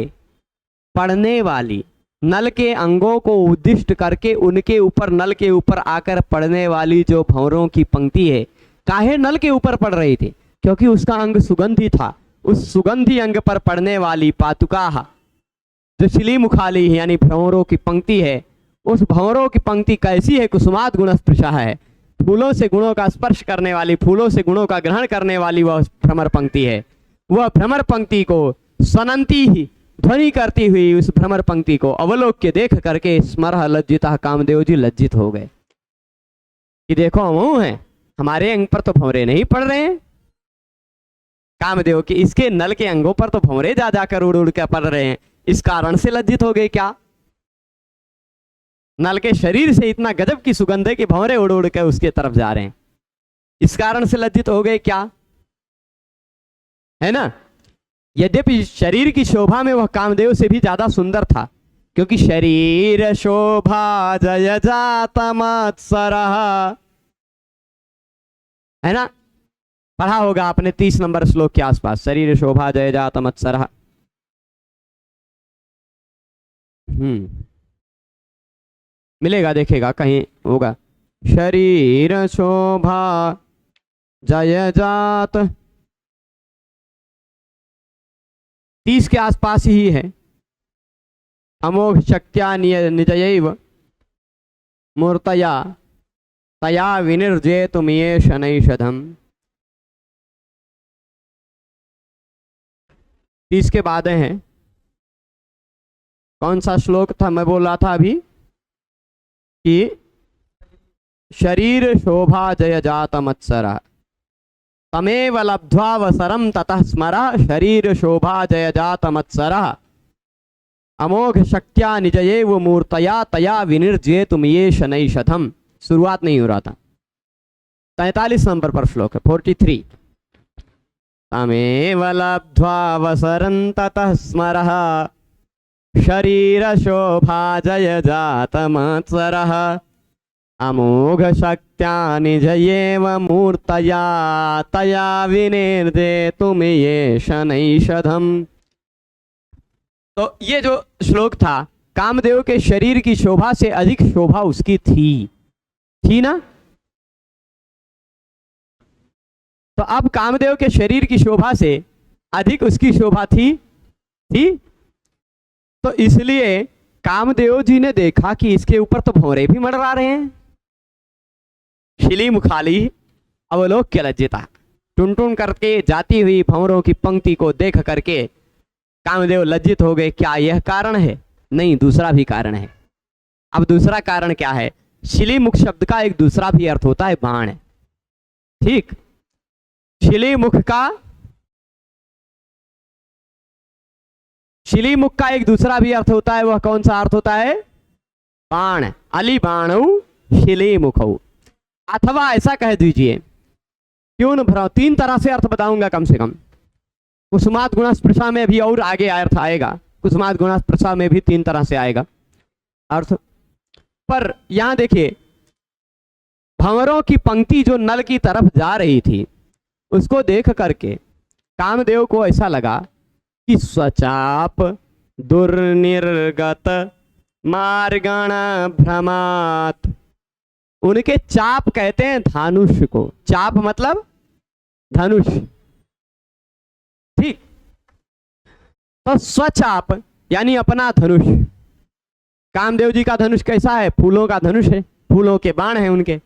A: पढ़ने वाली, नल के अंगों को उद्दिष्ट करके उनके ऊपर, नल के ऊपर आकर पढ़ने वाली जो भंवरों की पंक्ति है, काहे नल के ऊपर पढ़ रही थी? क्योंकि उसका अंग सुगंधी था। उस सुगंधी अंग पर पढ़ने वाली पातुका जो शिली मुखाली यानी भंवरों की पंक्ति है, उस भंवरों की पंक्ति कैसी है? कुसुमात गुण स्पृशा है, फूलों से गुणों का स्पर्श करने वाली, फूलों से गुणों का ग्रहण करने वाली वह भ्रमर पंक्ति है। वह भ्रमर पंक्ति को स्वनंती ही ध्वनि करती हुई उस भ्रमर पंक्ति को अवलोक्य देख करके स्मरः लज्जितः, कामदेव जी लज्जित हो गए कि देखो हम हैं, हमारे अंग पर तो भंवरे नहीं पड़ रहे हैं। कामदेव के इसके नल के अंगों पर तो भंवरे जा जाकर उड़ उड़ कर पड़ रहे हैं, इस कारण से लज्जित हो गए क्या? नल के शरीर से इतना गजब की सुगंध है कि भंवरे उड़ उड़ कर उसके तरफ जा रहे हैं, इस कारण से लज्जित हो गए क्या? है ना? यद्यपि शरीर की शोभा में वह कामदेव से भी ज्यादा सुंदर था, क्योंकि शरीर शोभा जय जात मत्सरः, है ना? पढ़ा होगा आपने 30 नंबर श्लोक के आसपास, शरीर शोभा जय जात मत्सरः। मिलेगा, देखेगा कहीं होगा, शरीर शोभा जय जात, 30 के आसपास ही है। अमोघ शक्त्या निजयैव मूर्तया तया विनिर्जेतुम ये शनैषधम्। 30 के बाद हैं। कौन सा श्लोक था मैं बोल रहा था अभी कि शरीर शोभा जय जात मत्सरः तमेव लब्ध्वा वसरम ततः स्मरः, शरीर शोभा जय जात मत्सरः अमोघ शक्त्या निजयैव मूर्तया तया विनिर्जेतुम ये शनैषधम्। शुरुआत नहीं हो रहा था, 43 नंबर पर श्लोक है, 43। तमेव लब्ध्वा वसरं ततः स्मरः, शरीर शोभा जय जात मत्सरः अमोघ शक्त्या निजयैव मूर्तया तया विनिर्जेतुम ये शनैषधम्। तो ये जो श्लोक था, कामदेव के शरीर की शोभा से अधिक शोभा उसकी थी ना? तो अब कामदेव के शरीर की शोभा से अधिक उसकी शोभा थी। तो इसलिए कामदेव जी ने देखा कि इसके ऊपर तो भंवरे भी मंडरा रहे हैं। शिली मुखाली अवलोक्य लज्जिता, टुन करके जाती हुई भंवरों की पंक्ति को देख करके कामदेव लज्जित हो गए। क्या यह कारण है? नहीं, दूसरा भी कारण है। अब दूसरा कारण क्या है? शिली मुख शब्द का एक दूसरा भी अर्थ होता है बाण। ठीक, शिली मुख का एक दूसरा भी अर्थ होता है। वह कौन सा अर्थ होता है? बाण। अली बाणौ शिली मुखौ, अथवा ऐसा कह दीजिए, क्यों न भ्रम, 3 तरह से अर्थ बताऊंगा कम से कम। कुसुमात गुणस्पृशा में भी और आगे अर्थ आएगा, कुसुमात गुणस्पृशा में भी 3 तरह से आएगा अर्थ। पर यहां देखिए, भंवरों की पंक्ति जो नल की तरफ जा रही थी, उसको देख करके कामदेव को ऐसा लगा कि स्वचाप दुर्निर्गत मार्गण भ्रमात। उनके चाप कहते हैं धनुष को, चाप मतलब धनुष। ठीक, तो स्वचाप यानी अपना धनुष। कामदेव जी का धनुष कैसा है? फूलों का धनुष है, फूलों के बाण हैं उनके।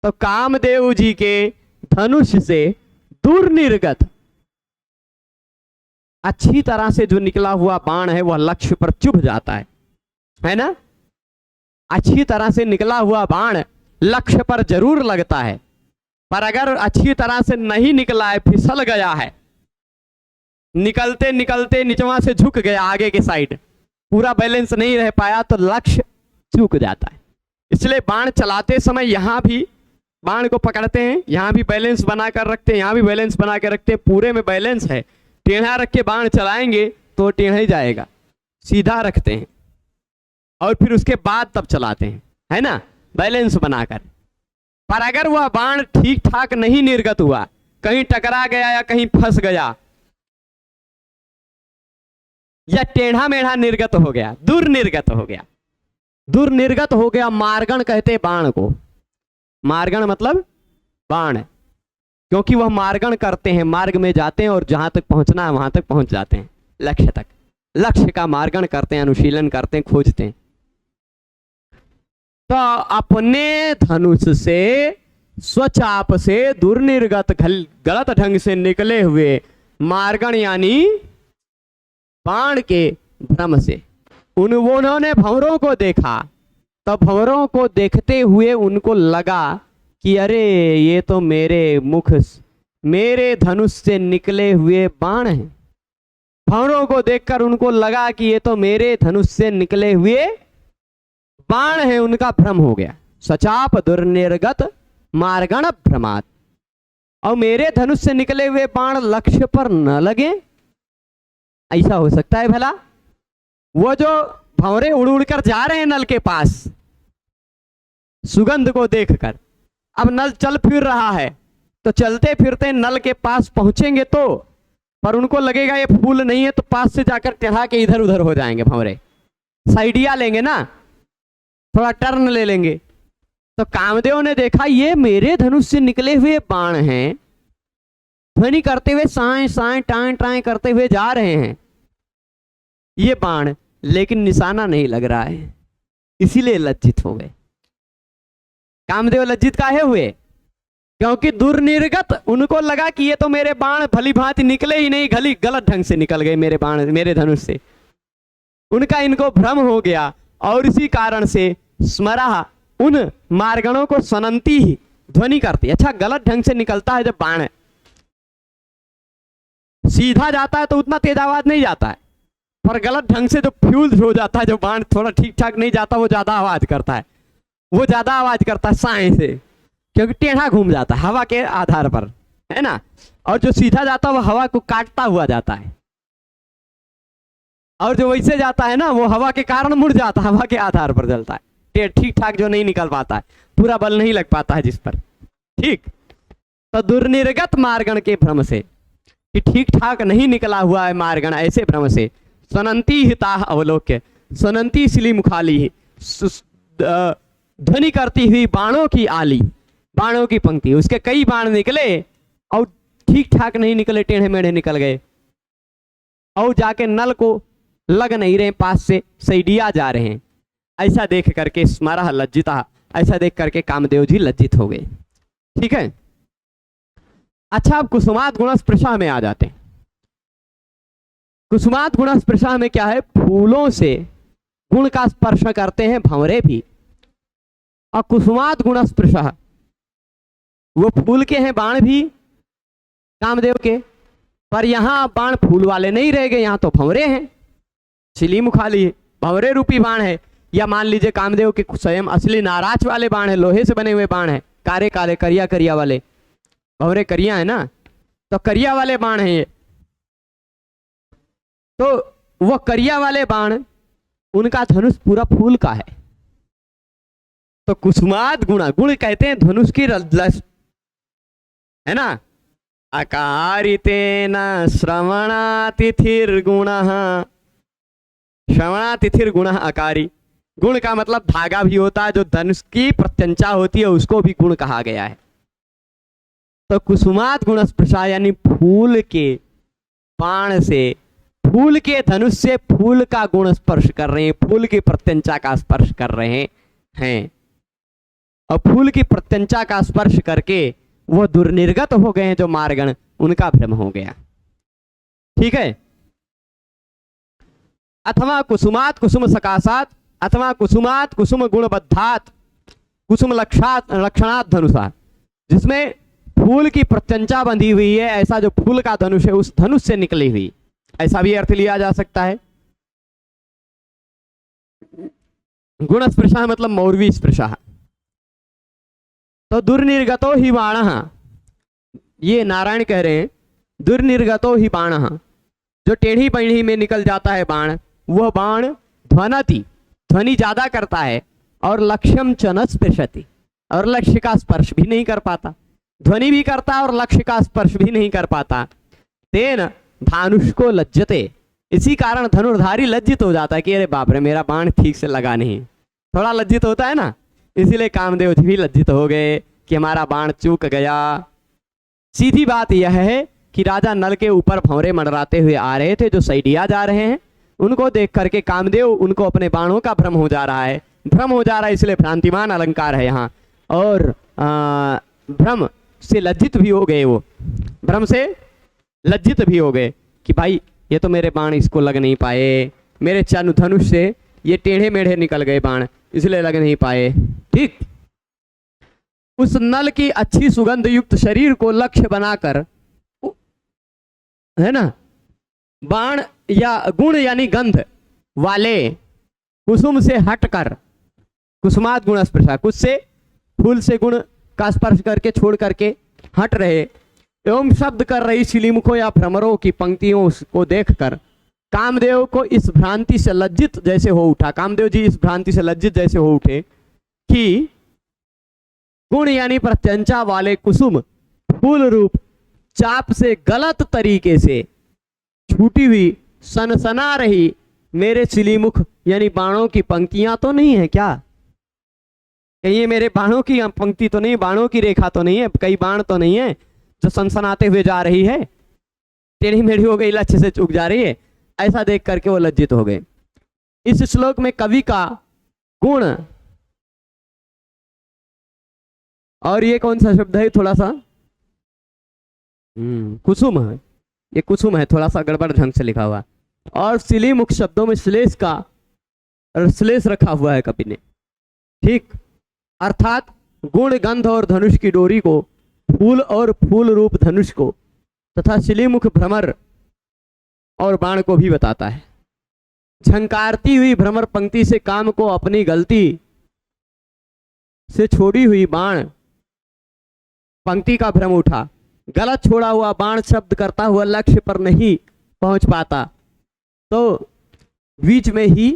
A: तो कामदेव जी के धनुष से दुर्निर्गत, अच्छी तरह से जो निकला हुआ बाण है वह लक्ष्य पर चुभ जाता है ना? अच्छी तरह से निकला हुआ बाण लक्ष्य पर जरूर लगता है, पर अगर अच्छी तरह से नहीं निकला है, फिसल गया है, निकलते निकलते निचवा से झुक गया आगे के साइड, पूरा बैलेंस नहीं रह पाया, तो लक्ष्य चूक जाता है। इसलिए बाण चलाते समय यहां भी बाण को पकड़ते हैं, यहां भी बैलेंस बना कर रखते हैं, यहां भी बैलेंस बना कर रखते हैं, पूरे में बैलेंस है। टेढ़ा रख के बाण चलाएंगे तो टेढ़ा ही जाएगा, सीधा रखते हैं और फिर उसके बाद तब चलाते हैं, है ना, बैलेंस बनाकर। पर अगर वह बाण ठीक ठाक नहीं निर्गत हुआ, कहीं टकरा गया या कहीं फंस गया या टेढ़ा मेढ़ा निर्गत हो गया, दुर्निर्गत हो गया, दुर्निर्गत हो गया, मार्गण कहते बाण को। मार्गण मतलब बाण, क्योंकि वह मार्गण करते हैं, मार्ग में जाते हैं और जहां तक पहुंचना है वहां तक पहुंच जाते हैं, लक्ष्य तक, लक्ष्य का मार्गण करते हैं, अनुशीलन करते हैं, खोजते हैं। तो अपने धनुष से, स्वचाप से दुर्निर्गत गलत ढंग से निकले हुए मार्गण यानी बाण के भ्रम से। उन्होंने भंवरों को देखा, तो भंवरों को देखते हुए उनको लगा कि अरे ये तो मेरे धनुष से निकले हुए बाण हैं। भंवरों को देखकर उनको लगा कि ये तो मेरे धनुष से निकले हुए बाण हैं, उनका भ्रम हो गया। सचाप दुर्निर्गत मार्गण भ्रमात्। और मेरे धनुष से निकले हुए बाण लक्ष्य पर न लगे, ऐसा हो सकता है भला? वो जो भंवरे उड़ उड़ कर जा रहे हैं नल के पास सुगंध को देखकर, अब नल चल फिर रहा है तो चलते फिरते नल के पास पहुंचेंगे तो, पर उनको लगेगा ये फूल नहीं है तो पास से जाकर टेढ़ा के इधर उधर हो जाएंगे भंवरे, साइडिया लेंगे ना, थोड़ा टर्न ले लेंगे। तो कामदेव ने देखा ये मेरे धनुष से निकले हुए बाण हैं, ध्वनि करते हुए साएं साएं टाएं टाएं करते हुए जा रहे हैं ये बाण, लेकिन निशाना नहीं लग रहा है, इसीलिए लज्जित हो गए। कामदेव लज्जित काहे हुए? क्योंकि दुर्निर्गत, उनको लगा कि ये तो मेरे बाण भली भांति निकले ही नहीं, गलत ढंग से निकल गए मेरे बाण मेरे धनुष से, उनका इनको भ्रम हो गया। और इसी कारण से स्मरा, उन मार्गणों को सनंती ही ध्वनि करती। अच्छा, गलत ढंग से निकलता है जब बाण, सीधा जाता है तो उतना तेज आवाज नहीं जाता है, पर गलत ढंग से जो फ्यूज हो जाता है, जो बाण थोड़ा ठीक ठाक नहीं जाता, वो ज्यादा आवाज करता है, वो ज्यादा आवाज करता है साए से, क्योंकि टेढ़ा घूम जाता है हवा के आधार पर, है ना। और जो सीधा जाता है वो हवा को काटता हुआ जाता है, और जो वैसे जाता है ना वो हवा के कारण मुड़ जाता है, हवा के आधार पर चलता है, ठीक ठाक जो नहीं निकल पाता है, पूरा बल नहीं लग पाता है जिस पर, ठीक। तो दुर्निर्गत मार्गण के भ्रम से, कि ठीक ठाक नहीं निकला हुआ है मार्गण, ऐसे भ्रम से सनंती हिता अवलोक्य, सनंती सिली मुखाली, ध्वनि करती हुई बाणों की आली, बाणों की पंक्ति, उसके कई बाण निकले और ठीक ठाक नहीं निकले, टेढ़े मेढ़े निकल गए, और जाके नल को लग नहीं रहे, पास से सैडिया जा रहे हैं। ऐसा देख करके स्मरा लज्जिता, ऐसा देख करके कामदेव जी लज्जित हो गए। ठीक है। अच्छा, अब कुसुमात गुण स्पृशा में आ जाते हैं। कुसुमात गुण स्पृशा में क्या है? फूलों से गुण का स्पर्श करते हैं भंवरे भी, और कुसुमात गुण स्पृशा, वो फूल के हैं बाण भी कामदेव के, पर यहां बाण फूल वाले नहीं रह गए, यहां तो भंवरे हैं, छिली मुखाली भंवरे रूपी बाण है। या मान लीजिए कामदेव के स्वयं असली नाराज वाले बाण है, लोहे से बने हुए बाण है, काले काले करिया करिया वाले, भंवरे करिया है ना, तो करिया वाले बाण है ये। तो वो करिया वाले बाण, उनका धनुष पूरा फूल का है। तो कुसुमात गुण, गुण कहते हैं धनुष की रस, है ना। अकारितेन श्रवणातिथिर्गुण, श्रवणातिथिर गुण अकारी, गुण का मतलब धागा भी होता है, जो धनुष की प्रत्यंचा होती है उसको भी गुण कहा गया है। तो कुसुमात गुण स्पृशा यानी फूल के बाण से, फूल के धनुष से फूल का गुण स्पर्श कर रहे हैं, फूल की प्रत्यंचा का स्पर्श कर रहे हैं, और फूल की प्रत्यंचा का स्पर्श करके वो दुर्निर्गत हो गए हैं जो मार्गण, उनका भ्रम हो गया। ठीक है। अथवा कुसुमात कुसुम सकाशात, अथवा कुसुमात कुसुम गुणबद्धात, कुसुम लक्षणात धनुषा, जिसमें फूल की प्रत्यंचा बंधी हुई है, ऐसा जो फूल का धनुष है उस धनुष से निकली हुई, ऐसा भी अर्थ लिया जा सकता है। गुण स्पृशा मतलब मौर्वी स्पृशा। तो दुर्निर्गतो ही बाण, ये नारायण कह रहे हैं, दुर्निर्गतो ही बाण, जो टेढ़ी पैढ़ी में निकल जाता है बाण, वह बाण ध्वनति, ध्वनि ज्यादा करता है, और लक्ष्यम च न स्पृशति, और लक्ष्य का स्पर्श भी नहीं कर पाता, ध्वनि भी करता है और लक्ष्य का स्पर्श भी नहीं कर पाता। तेन धानुष को लज्जते, इसी कारण धनुर्धारी लज्जित हो जाता है कि अरे बाप रे मेरा बाण ठीक से लगा नहीं, थोड़ा लज्जित होता है ना, इसीलिए कामदेव जी भी लज्जित हो गए कि हमारा बाण चूक गया। सीधी बात यह है कि राजा नल के ऊपर भंवरे मंडराते हुए आ रहे थे, जो सैडिया जा रहे हैं, उनको देख करके कामदेव, उनको अपने बाणों का भ्रम हो जा रहा है, भ्रम हो जा रहा है, इसलिए भ्रांतिमान अलंकार है यहाँ। और भ्रम से लज्जित भी हो गए, वो भ्रम से लज्जित भी हो गए कि भाई ये तो मेरे बाण इसको लग नहीं पाए, मेरे धनुष से ये टेढ़े मेढ़े निकल गए बाण, इसलिए लग नहीं पाए। ठीक, उस नल की अच्छी सुगंध युक्त शरीर को लक्ष्य बनाकर, है ना, बाण या गुण यानी गंध वाले कुसुम से हटकर, कुसुमात गुण स्पर्शा, कुछ से फूल से गुण का स्पर्श करके छोड़ करके हट रहे एवं शब्द कर रही शिलीमुखों या भ्रमरों की पंक्तियों को देखकर कामदेव को इस भ्रांति से लज्जित जैसे हो उठा, कामदेव जी इस भ्रांति से लज्जित जैसे हो उठे कि गुण यानी प्रत्यंचा वाले कुसुम फूल रूप चाप से गलत तरीके से छूटी हुई सनसना रही मेरे शिलीमुख यानी बाणों की पंक्तियां तो नहीं है क्या? कहीं ये मेरे बाणों की पंक्ति तो नहीं, बाणों की रेखा तो नहीं है, कई बाण तो नहीं है जो सनसनाते हुए जा रही है, टेढ़ी मेढ़ी हो गई, लक्ष्य से चूक जा रही है। ऐसा देख करके वो लज्जित हो गए। इस श्लोक में कवि का गुण, और ये कौन सा शब्द है, थोड़ा सा कुसुम है, ये कुसुम है, थोड़ा सा गड़बड़ ढंग से लिखा हुआ, और शिलीमुख शब्दों में श्लेष का श्लेष रखा हुआ है कवि ने। ठीक, अर्थात गुण गंध और धनुष की डोरी को, फूल और फूल रूप धनुष को तथा शिलीमुख भ्रमर और बाण को भी बताता है। झंकारती हुई भ्रमर पंक्ति से काम को अपनी गलती से छोड़ी हुई बाण पंक्ति का भ्रम उठा, गलत छोड़ा हुआ बाण शब्द करता हुआ लक्ष्य पर नहीं पहुंच पाता तो बीच में ही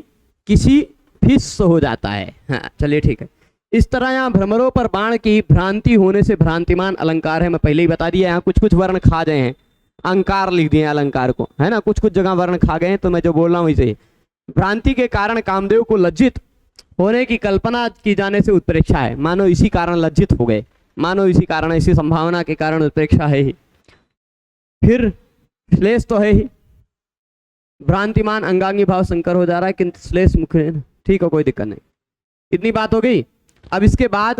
A: किसी फिस हो जाता है। हाँ चलिए ठीक है। इस तरह यहाँ भ्रमरों पर बाण की भ्रांति होने से भ्रांतिमान अलंकार है, मैं पहले ही बता दिया। यहाँ कुछ कुछ वर्ण खा गए हैं, अंकार लिख दिए अलंकार को, है ना, कुछ कुछ जगह वर्ण खा गए हैं, तो मैं जो बोल रहा हूँ इसे भ्रांति के कारण कामदेव को लज्जित होने की कल्पना की जाने से उत्प्रेक्षा है, मानो इसी कारण लज्जित हो गए, मानो इसी कारण, इसी संभावना के कारण उत्प्रेक्षा है ही। फिर श्लेष तो है ही, भ्रांतिमान अंगांगी भाव संकर हो जा रहा है, किंतु श्लेष मुख, ठीक है कोई दिक्कत नहीं। इतनी बात हो गई। अब इसके बाद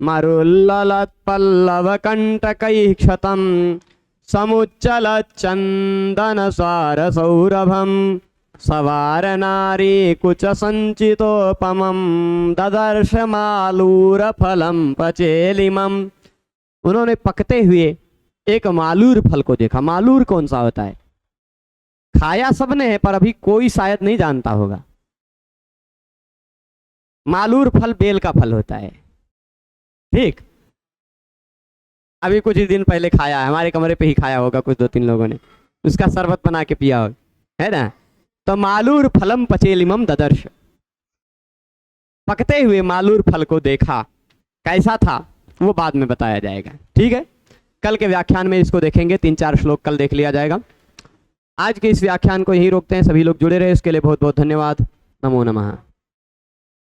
A: मरुल्ललत पल्लव कंटकैः क्षतं समुच्चल चंदन सार सौरभम सवार नारी कुच संचितोपमं ददर्श मालूर फलम पचेलिमम। उन्होंने पकते हुए एक मालूर फल को देखा। मालूर कौन सा होता है? खाया सबने है पर अभी कोई शायद नहीं जानता होगा। मालूर फल बेल का फल होता है। ठीक, अभी कुछ ही दिन पहले खाया है, हमारे कमरे पे ही खाया होगा कुछ 2-3 लोगों ने, उसका शरबत बना के पिया हो, है ना। तो मालूर फलम पचेलिमम ददर्श, पकते हुए मालूर फल को देखा। कैसा था वो बाद में बताया जाएगा। ठीक है, कल के व्याख्यान में इसको देखेंगे, 3-4 श्लोक कल देख लिया जाएगा। आज के इस व्याख्यान को यहीं रोकते हैं। सभी लोग जुड़े रहे, इसके लिए बहुत बहुत धन्यवाद। नमो नमः।